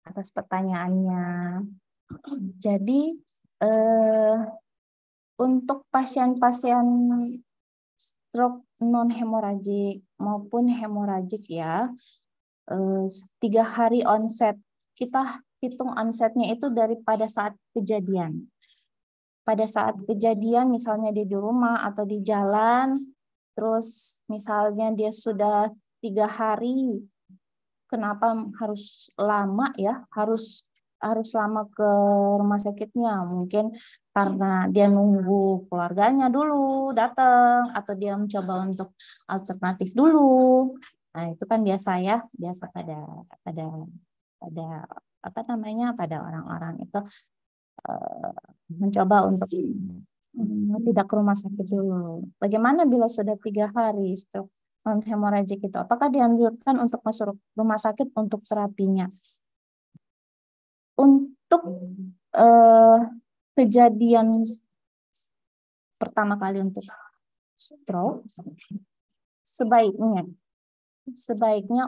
atas pertanyaannya. Jadi untuk pasien-pasien stroke non-hemoragik maupun hemoragik ya, 3 hari onset, kita hitung onsetnya itu daripada saat kejadian. Pada saat kejadian misalnya dia di rumah atau di jalan, terus misalnya dia sudah 3 hari, kenapa harus lama ya, harus lama ke rumah sakitnya? Mungkin karena dia nunggu keluarganya dulu datang, atau dia mencoba untuk alternatif dulu. Nah, itu kan biasa pada orang-orang itu mencoba untuk tidak ke rumah sakit dulu. Bagaimana bila sudah 3 hari stroke non-hemoragik itu? Apakah dianjurkan untuk masuk rumah sakit untuk terapinya? Untuk kejadian pertama kali untuk stroke, sebaiknya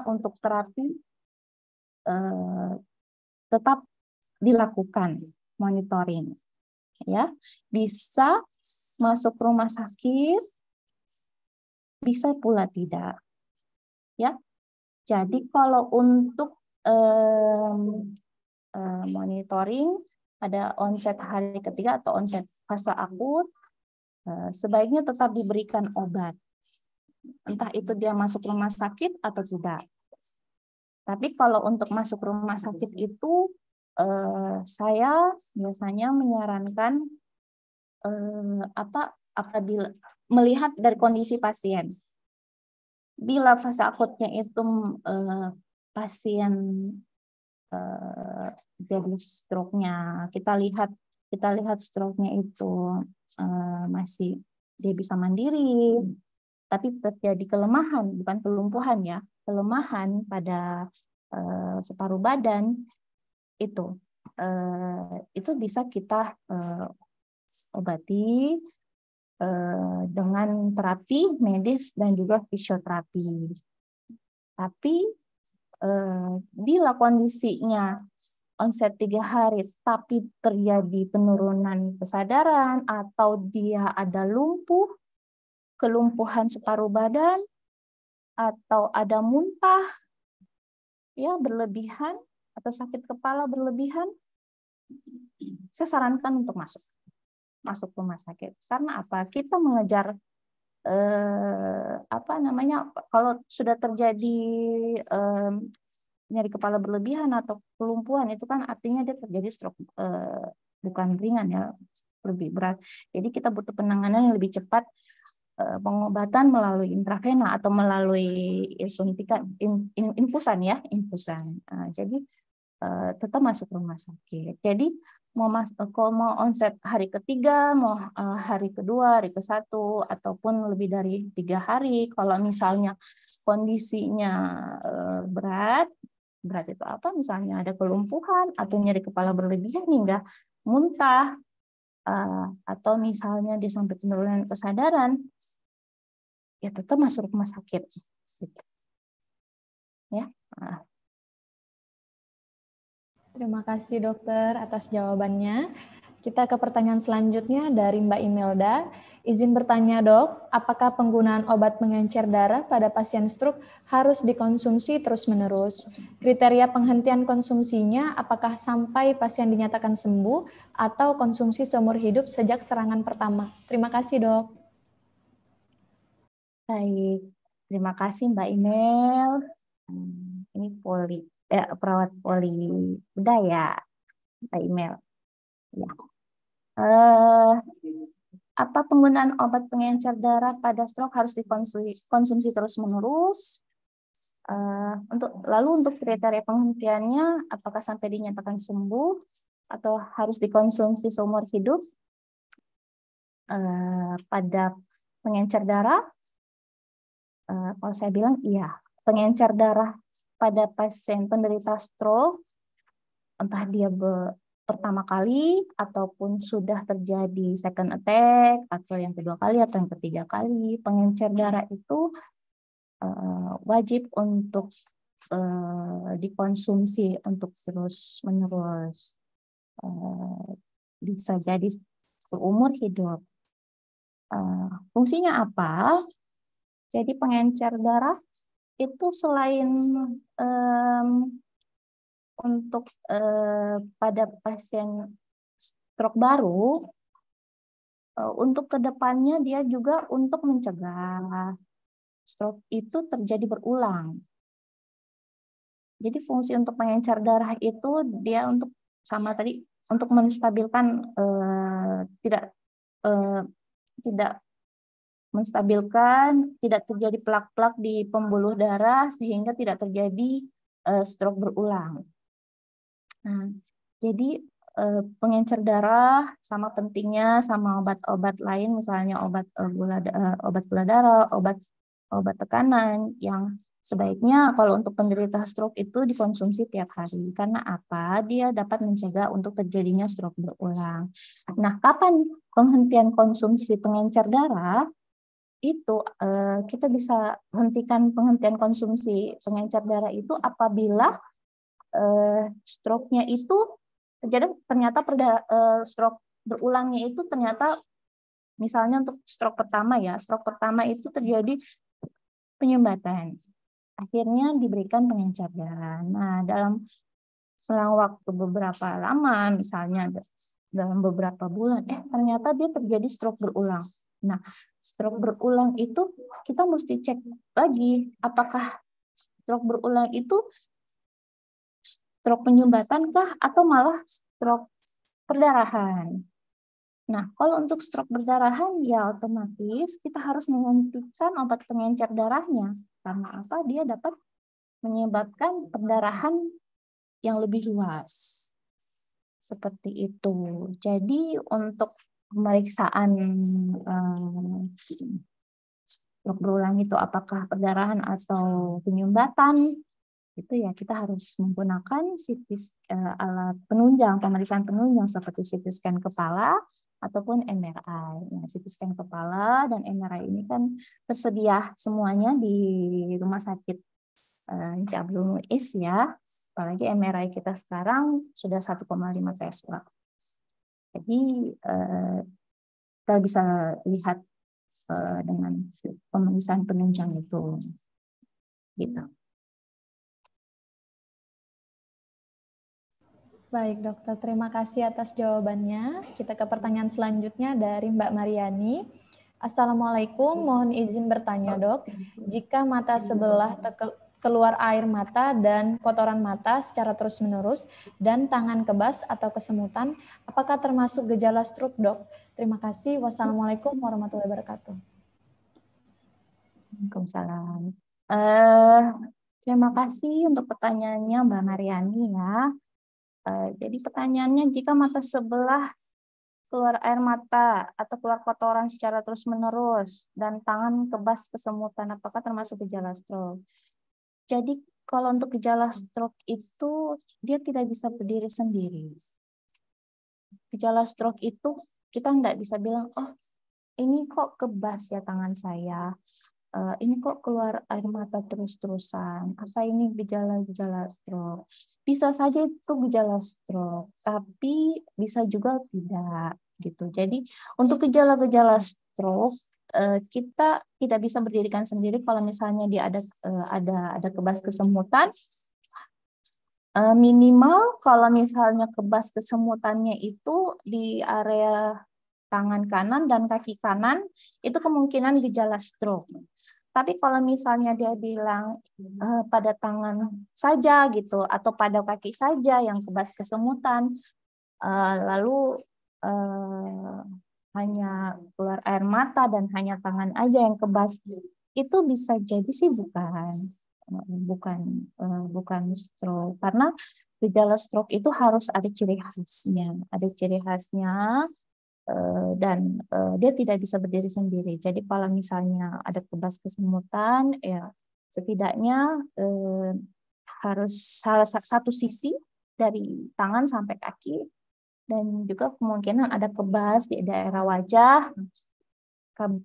untuk terapi tetap dilakukan monitoring, ya. Bisa masuk rumah sakit, bisa pula tidak, ya. Jadi kalau untuk monitoring pada onset hari ketiga atau onset fase akut, sebaiknya tetap diberikan obat, entah itu dia masuk rumah sakit atau tidak. Tapi kalau untuk masuk rumah sakit itu, saya biasanya menyarankan apabila melihat dari kondisi pasien. Bila fase akutnya itu pasien jadi stroke-nya, kita lihat stroke-nya itu masih dia bisa mandiri, tapi terjadi kelemahan, bukan kelumpuhan ya, kelemahan pada separuh badan itu bisa kita obati dengan terapi medis dan juga fisioterapi. Tapi bila kondisinya onset 3 hari tapi terjadi penurunan kesadaran atau dia ada kelumpuhan separuh badan atau ada muntah ya berlebihan atau sakit kepala berlebihan, saya sarankan untuk masuk rumah sakit. Karena apa? Kita mengejar kalau sudah terjadi nyeri kepala berlebihan atau kelumpuhan, itu kan artinya dia terjadi stroke, bukan ringan ya, lebih berat. Jadi kita butuh penanganan yang lebih cepat, pengobatan melalui intravena atau melalui suntikan infusan ya, infusan. Jadi tetap masuk rumah sakit. Jadi kalau mau onset hari ketiga, mau hari kedua, hari ke-1, ataupun lebih dari 3 hari, kalau misalnya kondisinya berat itu apa? Misalnya ada kelumpuhan atau nyeri kepala berlebihan hingga muntah, atau misalnya dia sampai penurunan kesadaran, ya tetap masuk rumah sakit. Ya. Terima kasih dokter atas jawabannya. Kita ke pertanyaan selanjutnya dari Mbak Imelda. Izin bertanya dok, apakah penggunaan obat pengencer darah pada pasien stroke harus dikonsumsi terus-menerus? Kriteria penghentian konsumsinya apakah sampai pasien dinyatakan sembuh atau konsumsi seumur hidup sejak serangan pertama? Terima kasih dok. Baik, terima kasih Mbak Imel. Ini perawat poli budaya, Mbak Imel. Ya. Apa penggunaan obat pengencer darah pada stroke harus dikonsumsi terus-menerus? Lalu untuk kriteria penghentiannya, apakah sampai dinyatakan sembuh atau harus dikonsumsi seumur hidup? Pada pengencer darah, kalau saya bilang iya, pengencer darah pada pasien penderita stroke, entah dia pertama kali ataupun sudah terjadi second attack atau yang kedua kali atau yang ketiga kali, pengencer darah itu wajib untuk dikonsumsi untuk terus-menerus, bisa jadi seumur hidup. Fungsinya apa? Jadi pengencer darah itu selain untuk pada pasien stroke baru, untuk kedepannya dia juga untuk mencegah stroke itu terjadi berulang. Jadi fungsi untuk pengencer darah itu dia untuk sama tadi untuk menstabilkan tidak menstabilkan, tidak terjadi plak-plak di pembuluh darah sehingga tidak terjadi stroke berulang. Nah, jadi pengencer darah sama pentingnya sama obat-obat lain, misalnya obat gula darah, obat tekanan yang sebaiknya kalau untuk penderita stroke itu dikonsumsi tiap hari. Karena apa? Dia dapat mencegah untuk terjadinya stroke berulang. Nah, kapan penghentian konsumsi pengencer darah? Itu kita bisa hentikan penghentian konsumsi pengencer darah itu apabila stroke-nya itu ternyata stroke berulangnya itu ternyata misalnya untuk stroke pertama itu terjadi penyumbatan, akhirnya diberikan pengencer darah. Nah, dalam selang waktu beberapa lama, misalnya dalam beberapa bulan, ternyata dia terjadi stroke berulang. Nah, stroke berulang itu kita mesti cek lagi apakah stroke berulang itu stroke penyumbatan kah atau malah stroke perdarahan. Nah, kalau untuk stroke perdarahan, ya otomatis kita harus menghentikan obat pengencer darahnya. Karena apa? Dia dapat menyebabkan perdarahan yang lebih luas. Seperti itu. Jadi untuk pemeriksaan stroke berulang itu apakah perdarahan atau penyumbatan, itu ya kita harus menggunakan alat penunjang, pemeriksaan penunjang seperti CT scan kepala ataupun MRI. Nah, CT scan kepala dan MRI ini kan tersedia semuanya di rumah sakit Abdul Muiz ya. Apalagi MRI kita sekarang sudah 1,5 Tesla. Jadi kita bisa lihat dengan pemeriksaan penunjang itu. Gitu. Baik dokter, terima kasih atas jawabannya. Kita ke pertanyaan selanjutnya dari Mbak Mariani. Assalamualaikum, mohon izin bertanya dok. Jika mata sebelah keluar air mata dan kotoran mata secara terus-menerus dan tangan kebas atau kesemutan, apakah termasuk gejala stroke dok? Terima kasih. Wassalamualaikum warahmatullahi wabarakatuh. Waalaikumsalam. Terima kasih untuk pertanyaannya Mbak Mariani ya. Jadi pertanyaannya, jika mata sebelah keluar air mata atau keluar kotoran secara terus-menerus dan tangan kebas kesemutan, apakah termasuk gejala stroke? Jadi kalau untuk gejala stroke itu dia tidak bisa berdiri sendiri. Gejala stroke itu kita nggak bisa bilang, oh ini kok kebas ya tangan saya, ini kok keluar air mata terus-terusan, apa ini gejala-gejala stroke? Bisa saja itu gejala stroke, tapi bisa juga tidak gitu. Jadi untuk gejala-gejala stroke kita tidak bisa berdirikan sendiri. Kalau misalnya dia ada kebas kesemutan, minimal kalau misalnya kebas kesemutannya itu di area tangan kanan dan kaki kanan, itu kemungkinan gejala stroke. Tapi kalau misalnya dia bilang pada tangan saja gitu atau pada kaki saja yang kebas kesemutan, lalu hanya keluar air mata dan hanya tangan aja yang kebas, itu bisa jadi sih bukan stroke, karena gejala stroke itu harus ada ciri khasnya, dan dia tidak bisa berdiri sendiri. Jadi kalau misalnya ada kebas kesemutan, ya setidaknya harus salah satu sisi dari tangan sampai kaki, dan juga kemungkinan ada kebas di daerah wajah.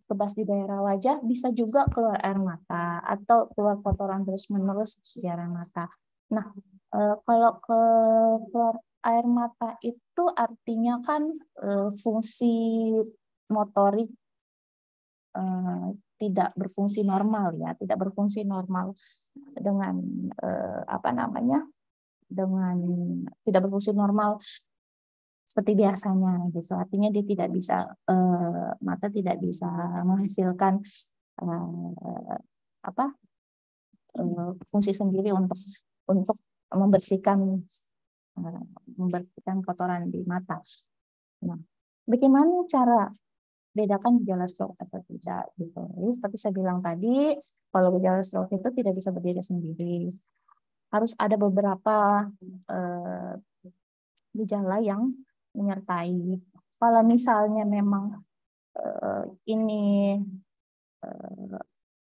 Kebas di daerah wajah bisa juga keluar air mata atau keluar kotoran terus-menerus di daerah mata. Nah, kalau keluar air mata itu artinya kan fungsi motorik tidak berfungsi normal ya, tidak berfungsi normal dengan dengan tidak berfungsi normal seperti biasanya gitu. Artinya dia tidak bisa mata tidak bisa menghasilkan fungsi sendiri untuk membersihkan kotoran di mata. Nah, bagaimana cara bedakan gejala stroke atau tidak gitu? Jadi seperti saya bilang tadi, kalau gejala stroke itu tidak bisa berdiri sendiri. Harus ada beberapa gejala yang menyertai. Kalau misalnya memang ini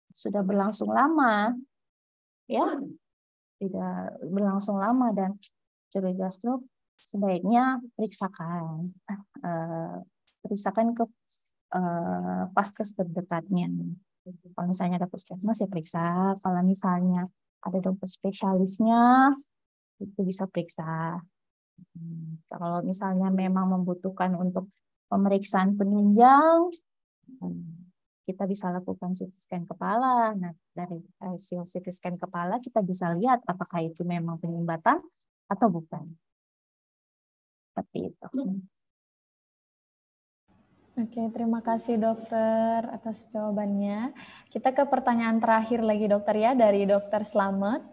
sudah berlangsung lama, ya tidak berlangsung lama dan curiga stroke, sebaiknya periksakan ke paskes terdekatnya. Kalau misalnya ada puskesmas ya periksa. Kalau misalnya ada dokter spesialisnya, itu bisa periksa. Kalau misalnya memang membutuhkan untuk pemeriksaan penunjang, kita bisa lakukan CT scan kepala. Nah, dari hasil CT scan kepala kita bisa lihat apakah itu memang penyumbatan atau bukan. Seperti itu. Oke, terima kasih dokter atas jawabannya. Kita ke pertanyaan terakhir lagi dokter ya, dari dokter Slamet.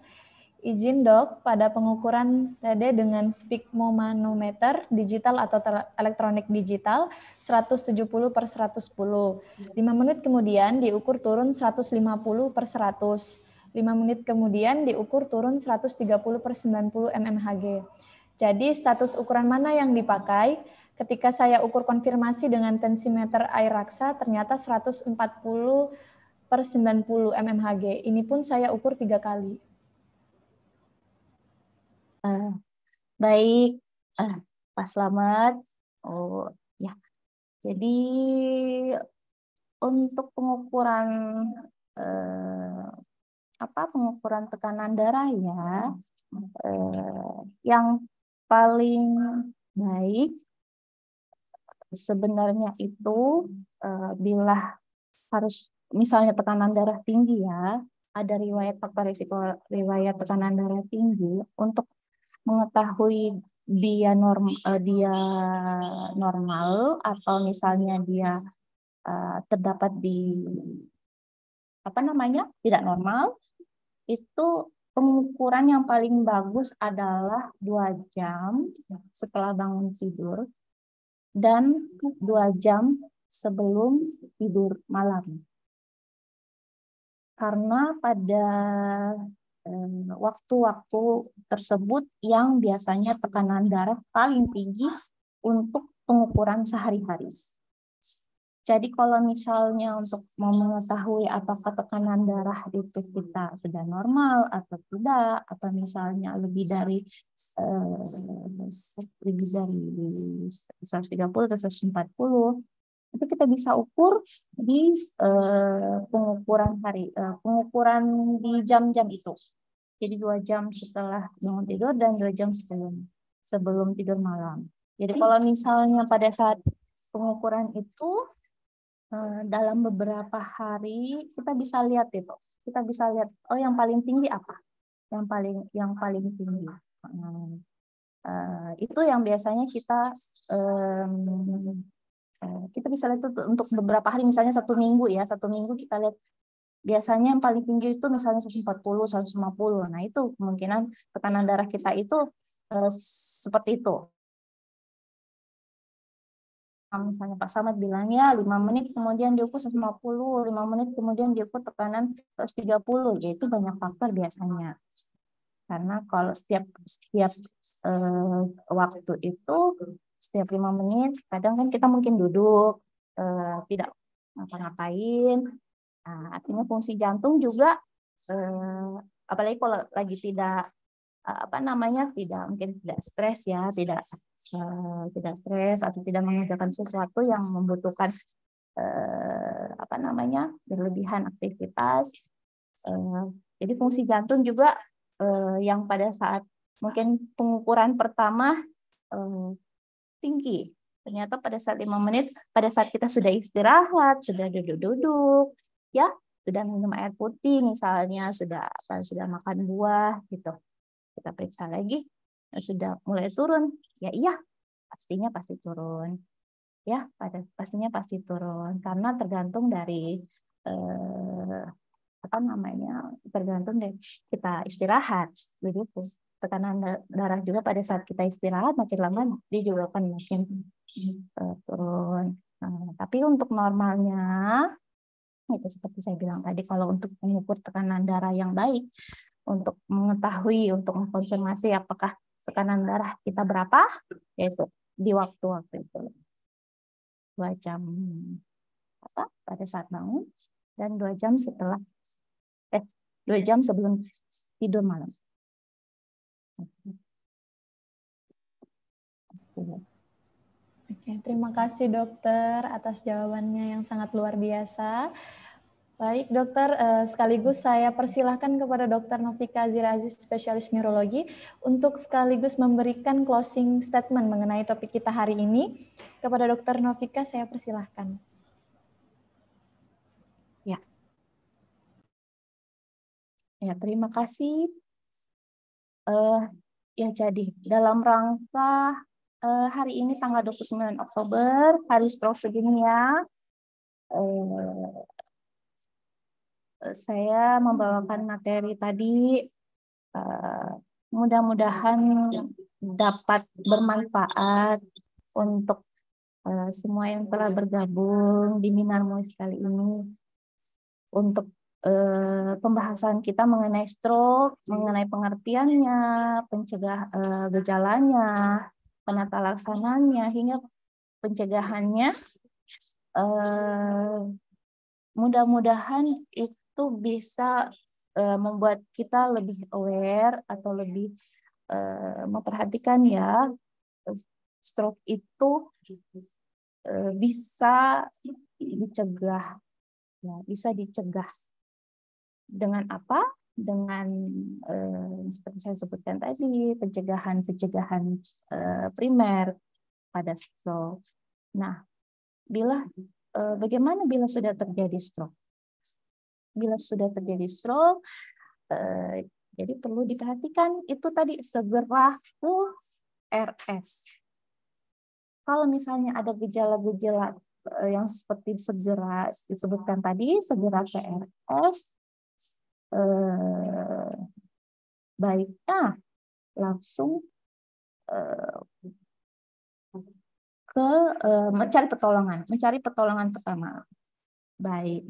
Izin dok, pada pengukuran TD dengan sphygmomanometer digital atau elektronik digital 170/110. 5 menit kemudian diukur turun 150/100. 5 menit kemudian diukur turun 130/90 mmHg. Jadi status ukuran mana yang dipakai? Ketika saya ukur konfirmasi dengan tensimeter air raksa ternyata 140/90 mmHg. Ini pun saya ukur 3 kali. Baik, Pak Slamet. Oh ya, jadi untuk pengukuran pengukuran tekanan darah ya, yang paling baik sebenarnya itu bila harus misalnya tekanan darah tinggi ya, ada riwayat faktor risiko riwayat tekanan darah tinggi, untuk mengetahui dia normal atau misalnya dia terdapat di tidak normal, itu pengukuran yang paling bagus adalah 2 jam setelah bangun tidur dan 2 jam sebelum tidur malam. Karena pada waktu-waktu tersebut yang biasanya tekanan darah paling tinggi untuk pengukuran sehari-hari. Jadi kalau misalnya untuk mau mengetahui apakah tekanan darah itu kita sudah normal atau tidak, atau misalnya lebih dari 130 atau 140, itu kita bisa ukur di pengukuran di jam-jam itu. Jadi 2 jam setelah bangun tidur dan 2 jam sebelum tidur malam. Jadi kalau misalnya pada saat pengukuran itu dalam beberapa hari kita bisa lihat itu. Kita bisa lihat yang paling tinggi apa? Yang paling tinggi. Itu yang biasanya kita bisa lihat untuk beberapa hari, misalnya 1 minggu ya, 1 minggu kita lihat biasanya yang paling tinggi itu misalnya 140, 150. Nah itu kemungkinan tekanan darah kita itu seperti itu. Misalnya Pak Samad bilangnya 5 menit kemudian diukur 150, 5 menit kemudian diukur tekanan 130, yaitu banyak faktor biasanya. Karena kalau setiap waktu itu setiap 5 menit, kadang kan kita mungkin duduk, tidak ngapa-ngapain. Nah, artinya fungsi jantung juga, apalagi kalau lagi tidak tidak stres ya, tidak stres atau tidak mengerjakan sesuatu yang membutuhkan berlebihan aktivitas. Jadi fungsi jantung juga yang pada saat mungkin pengukuran pertama tinggi. Ternyata pada saat 5 menit, pada saat kita sudah istirahat, sudah duduk-duduk, ya, sudah minum air putih misalnya, sudah makan buah gitu. Kita periksa lagi, sudah mulai turun. Ya iya, pastinya pasti turun. Ya, pastinya pasti turun karena tergantung dari tergantung dari kita istirahat begitu. Tekanan darah juga pada saat kita istirahat makin lama dia juga akan makin turun. Tapi untuk normalnya itu seperti saya bilang tadi, kalau untuk mengukur tekanan darah yang baik, untuk mengetahui, untuk mengkonfirmasi apakah tekanan darah kita berapa, yaitu di waktu-waktu itu 2 jam pada saat bangun dan 2 jam setelah 2 jam sebelum tidur malam. Oke, terima kasih dokter atas jawabannya yang sangat luar biasa. Baik dokter, sekaligus saya persilahkan kepada Dr. Novika Ziraziz, spesialis neurologi, untuk sekaligus memberikan closing statement mengenai topik kita hari ini. Kepada Dr. Novika saya persilahkan. Ya, terima kasih. Ya, jadi dalam rangka hari ini tanggal 29 Oktober, Hari Stroke Sedunia, saya membawakan materi tadi Mudah-mudahan dapat bermanfaat untuk semua yang telah bergabung di Binar MUIS kali ini untuk pembahasan kita mengenai stroke, mengenai pengertiannya, gejalanya, penata laksananya, hingga pencegahannya. Mudah-mudahan itu bisa membuat kita lebih aware atau lebih memperhatikan ya, stroke itu bisa dicegah, ya, bisa dicegah dengan apa? Dengan seperti saya sebutkan tadi, pencegahan primer pada stroke. Nah, bagaimana bila sudah terjadi stroke? Bila sudah terjadi stroke, jadi perlu diperhatikan itu tadi, segera ke RS. Kalau misalnya ada gejala-gejala yang seperti segera disebutkan tadi, segera ke RS, baiknya langsung mencari pertolongan pertama, baik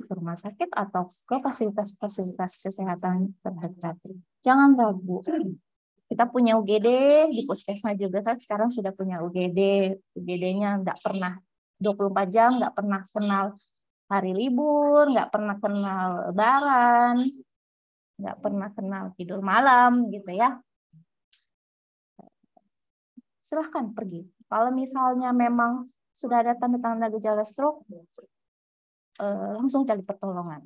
ke rumah sakit atau ke fasilitas-fasilitas kesehatan terdekat. Jangan ragu. Kita punya UGD di puskesmas juga, kan sekarang sudah punya UGD. UGD-nya nggak pernah 24 jam, nggak pernah kenal hari libur, nggak pernah kenal lebaran, nggak pernah kenal tidur malam, gitu ya. Silahkan pergi. Kalau misalnya memang sudah ada tanda-tanda gejala stroke, langsung cari pertolongan.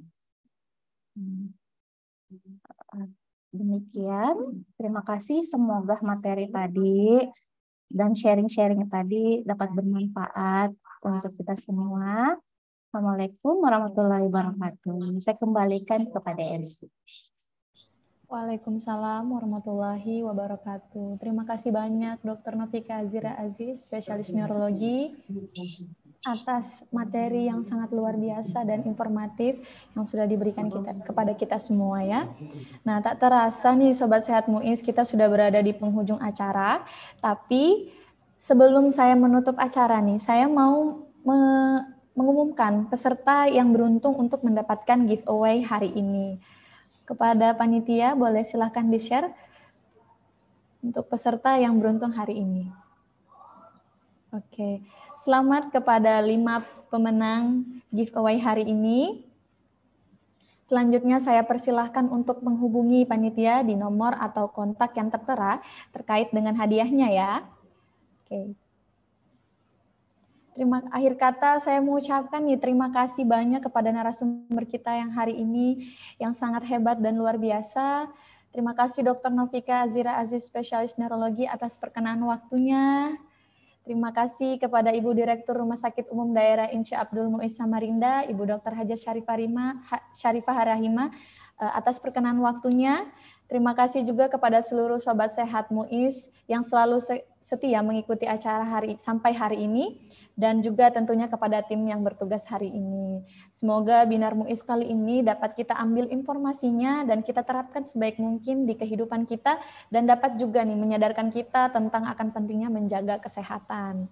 Demikian, terima kasih. Semoga materi tadi dan sharing-sharing tadi dapat bermanfaat untuk kita semua. Assalamualaikum warahmatullahi wabarakatuh. Saya kembalikan kepada MC. Waalaikumsalam warahmatullahi wabarakatuh. Terima kasih banyak Dr. Novika Azira Aziz, spesialis neurologi, atas materi yang sangat luar biasa dan informatif yang sudah diberikan kepada kita semua ya. Nah, tak terasa nih Sobat Sehat MUIS, kita sudah berada di penghujung acara, tapi sebelum saya menutup acara nih, saya mau mengumumkan peserta yang beruntung untuk mendapatkan giveaway hari ini. Kepada panitia, boleh silahkan di-share untuk peserta yang beruntung hari ini. Oke, selamat kepada 5 pemenang giveaway hari ini. Selanjutnya saya persilahkan untuk menghubungi panitia di nomor atau kontak yang tertera terkait dengan hadiahnya ya. Oke. Akhir kata saya mengucapkan nih terima kasih banyak kepada narasumber kita yang hari ini yang sangat hebat dan luar biasa. Terima kasih Dr. Novika Azira Aziz, spesialis neurologi atas perkenan waktunya. Terima kasih kepada Ibu Direktur Rumah Sakit Umum Daerah Ince Abdul Muiz Samarinda, Ibu Dr. Haja Syarifah Rahima atas perkenan waktunya. Terima kasih juga kepada seluruh Sobat Sehat MUIS yang selalu setia mengikuti acara sampai hari ini, dan juga tentunya kepada tim yang bertugas hari ini. Semoga Binar MUIS kali ini dapat kita ambil informasinya dan kita terapkan sebaik mungkin di kehidupan kita, dan dapat juga nih menyadarkan kita tentang akan pentingnya menjaga kesehatan.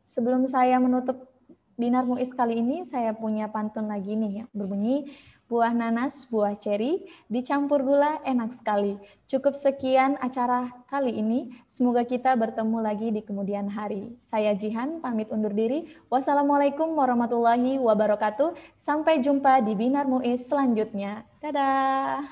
Sebelum saya menutup Binar MUIS kali ini, saya punya pantun lagi nih yang berbunyi, buah nanas, buah ceri, dicampur gula, enak sekali. Cukup sekian acara kali ini. Semoga kita bertemu lagi di kemudian hari. Saya Jihan, pamit undur diri. Wassalamualaikum warahmatullahi wabarakatuh. Sampai jumpa di Binar MUIS selanjutnya. Dadah.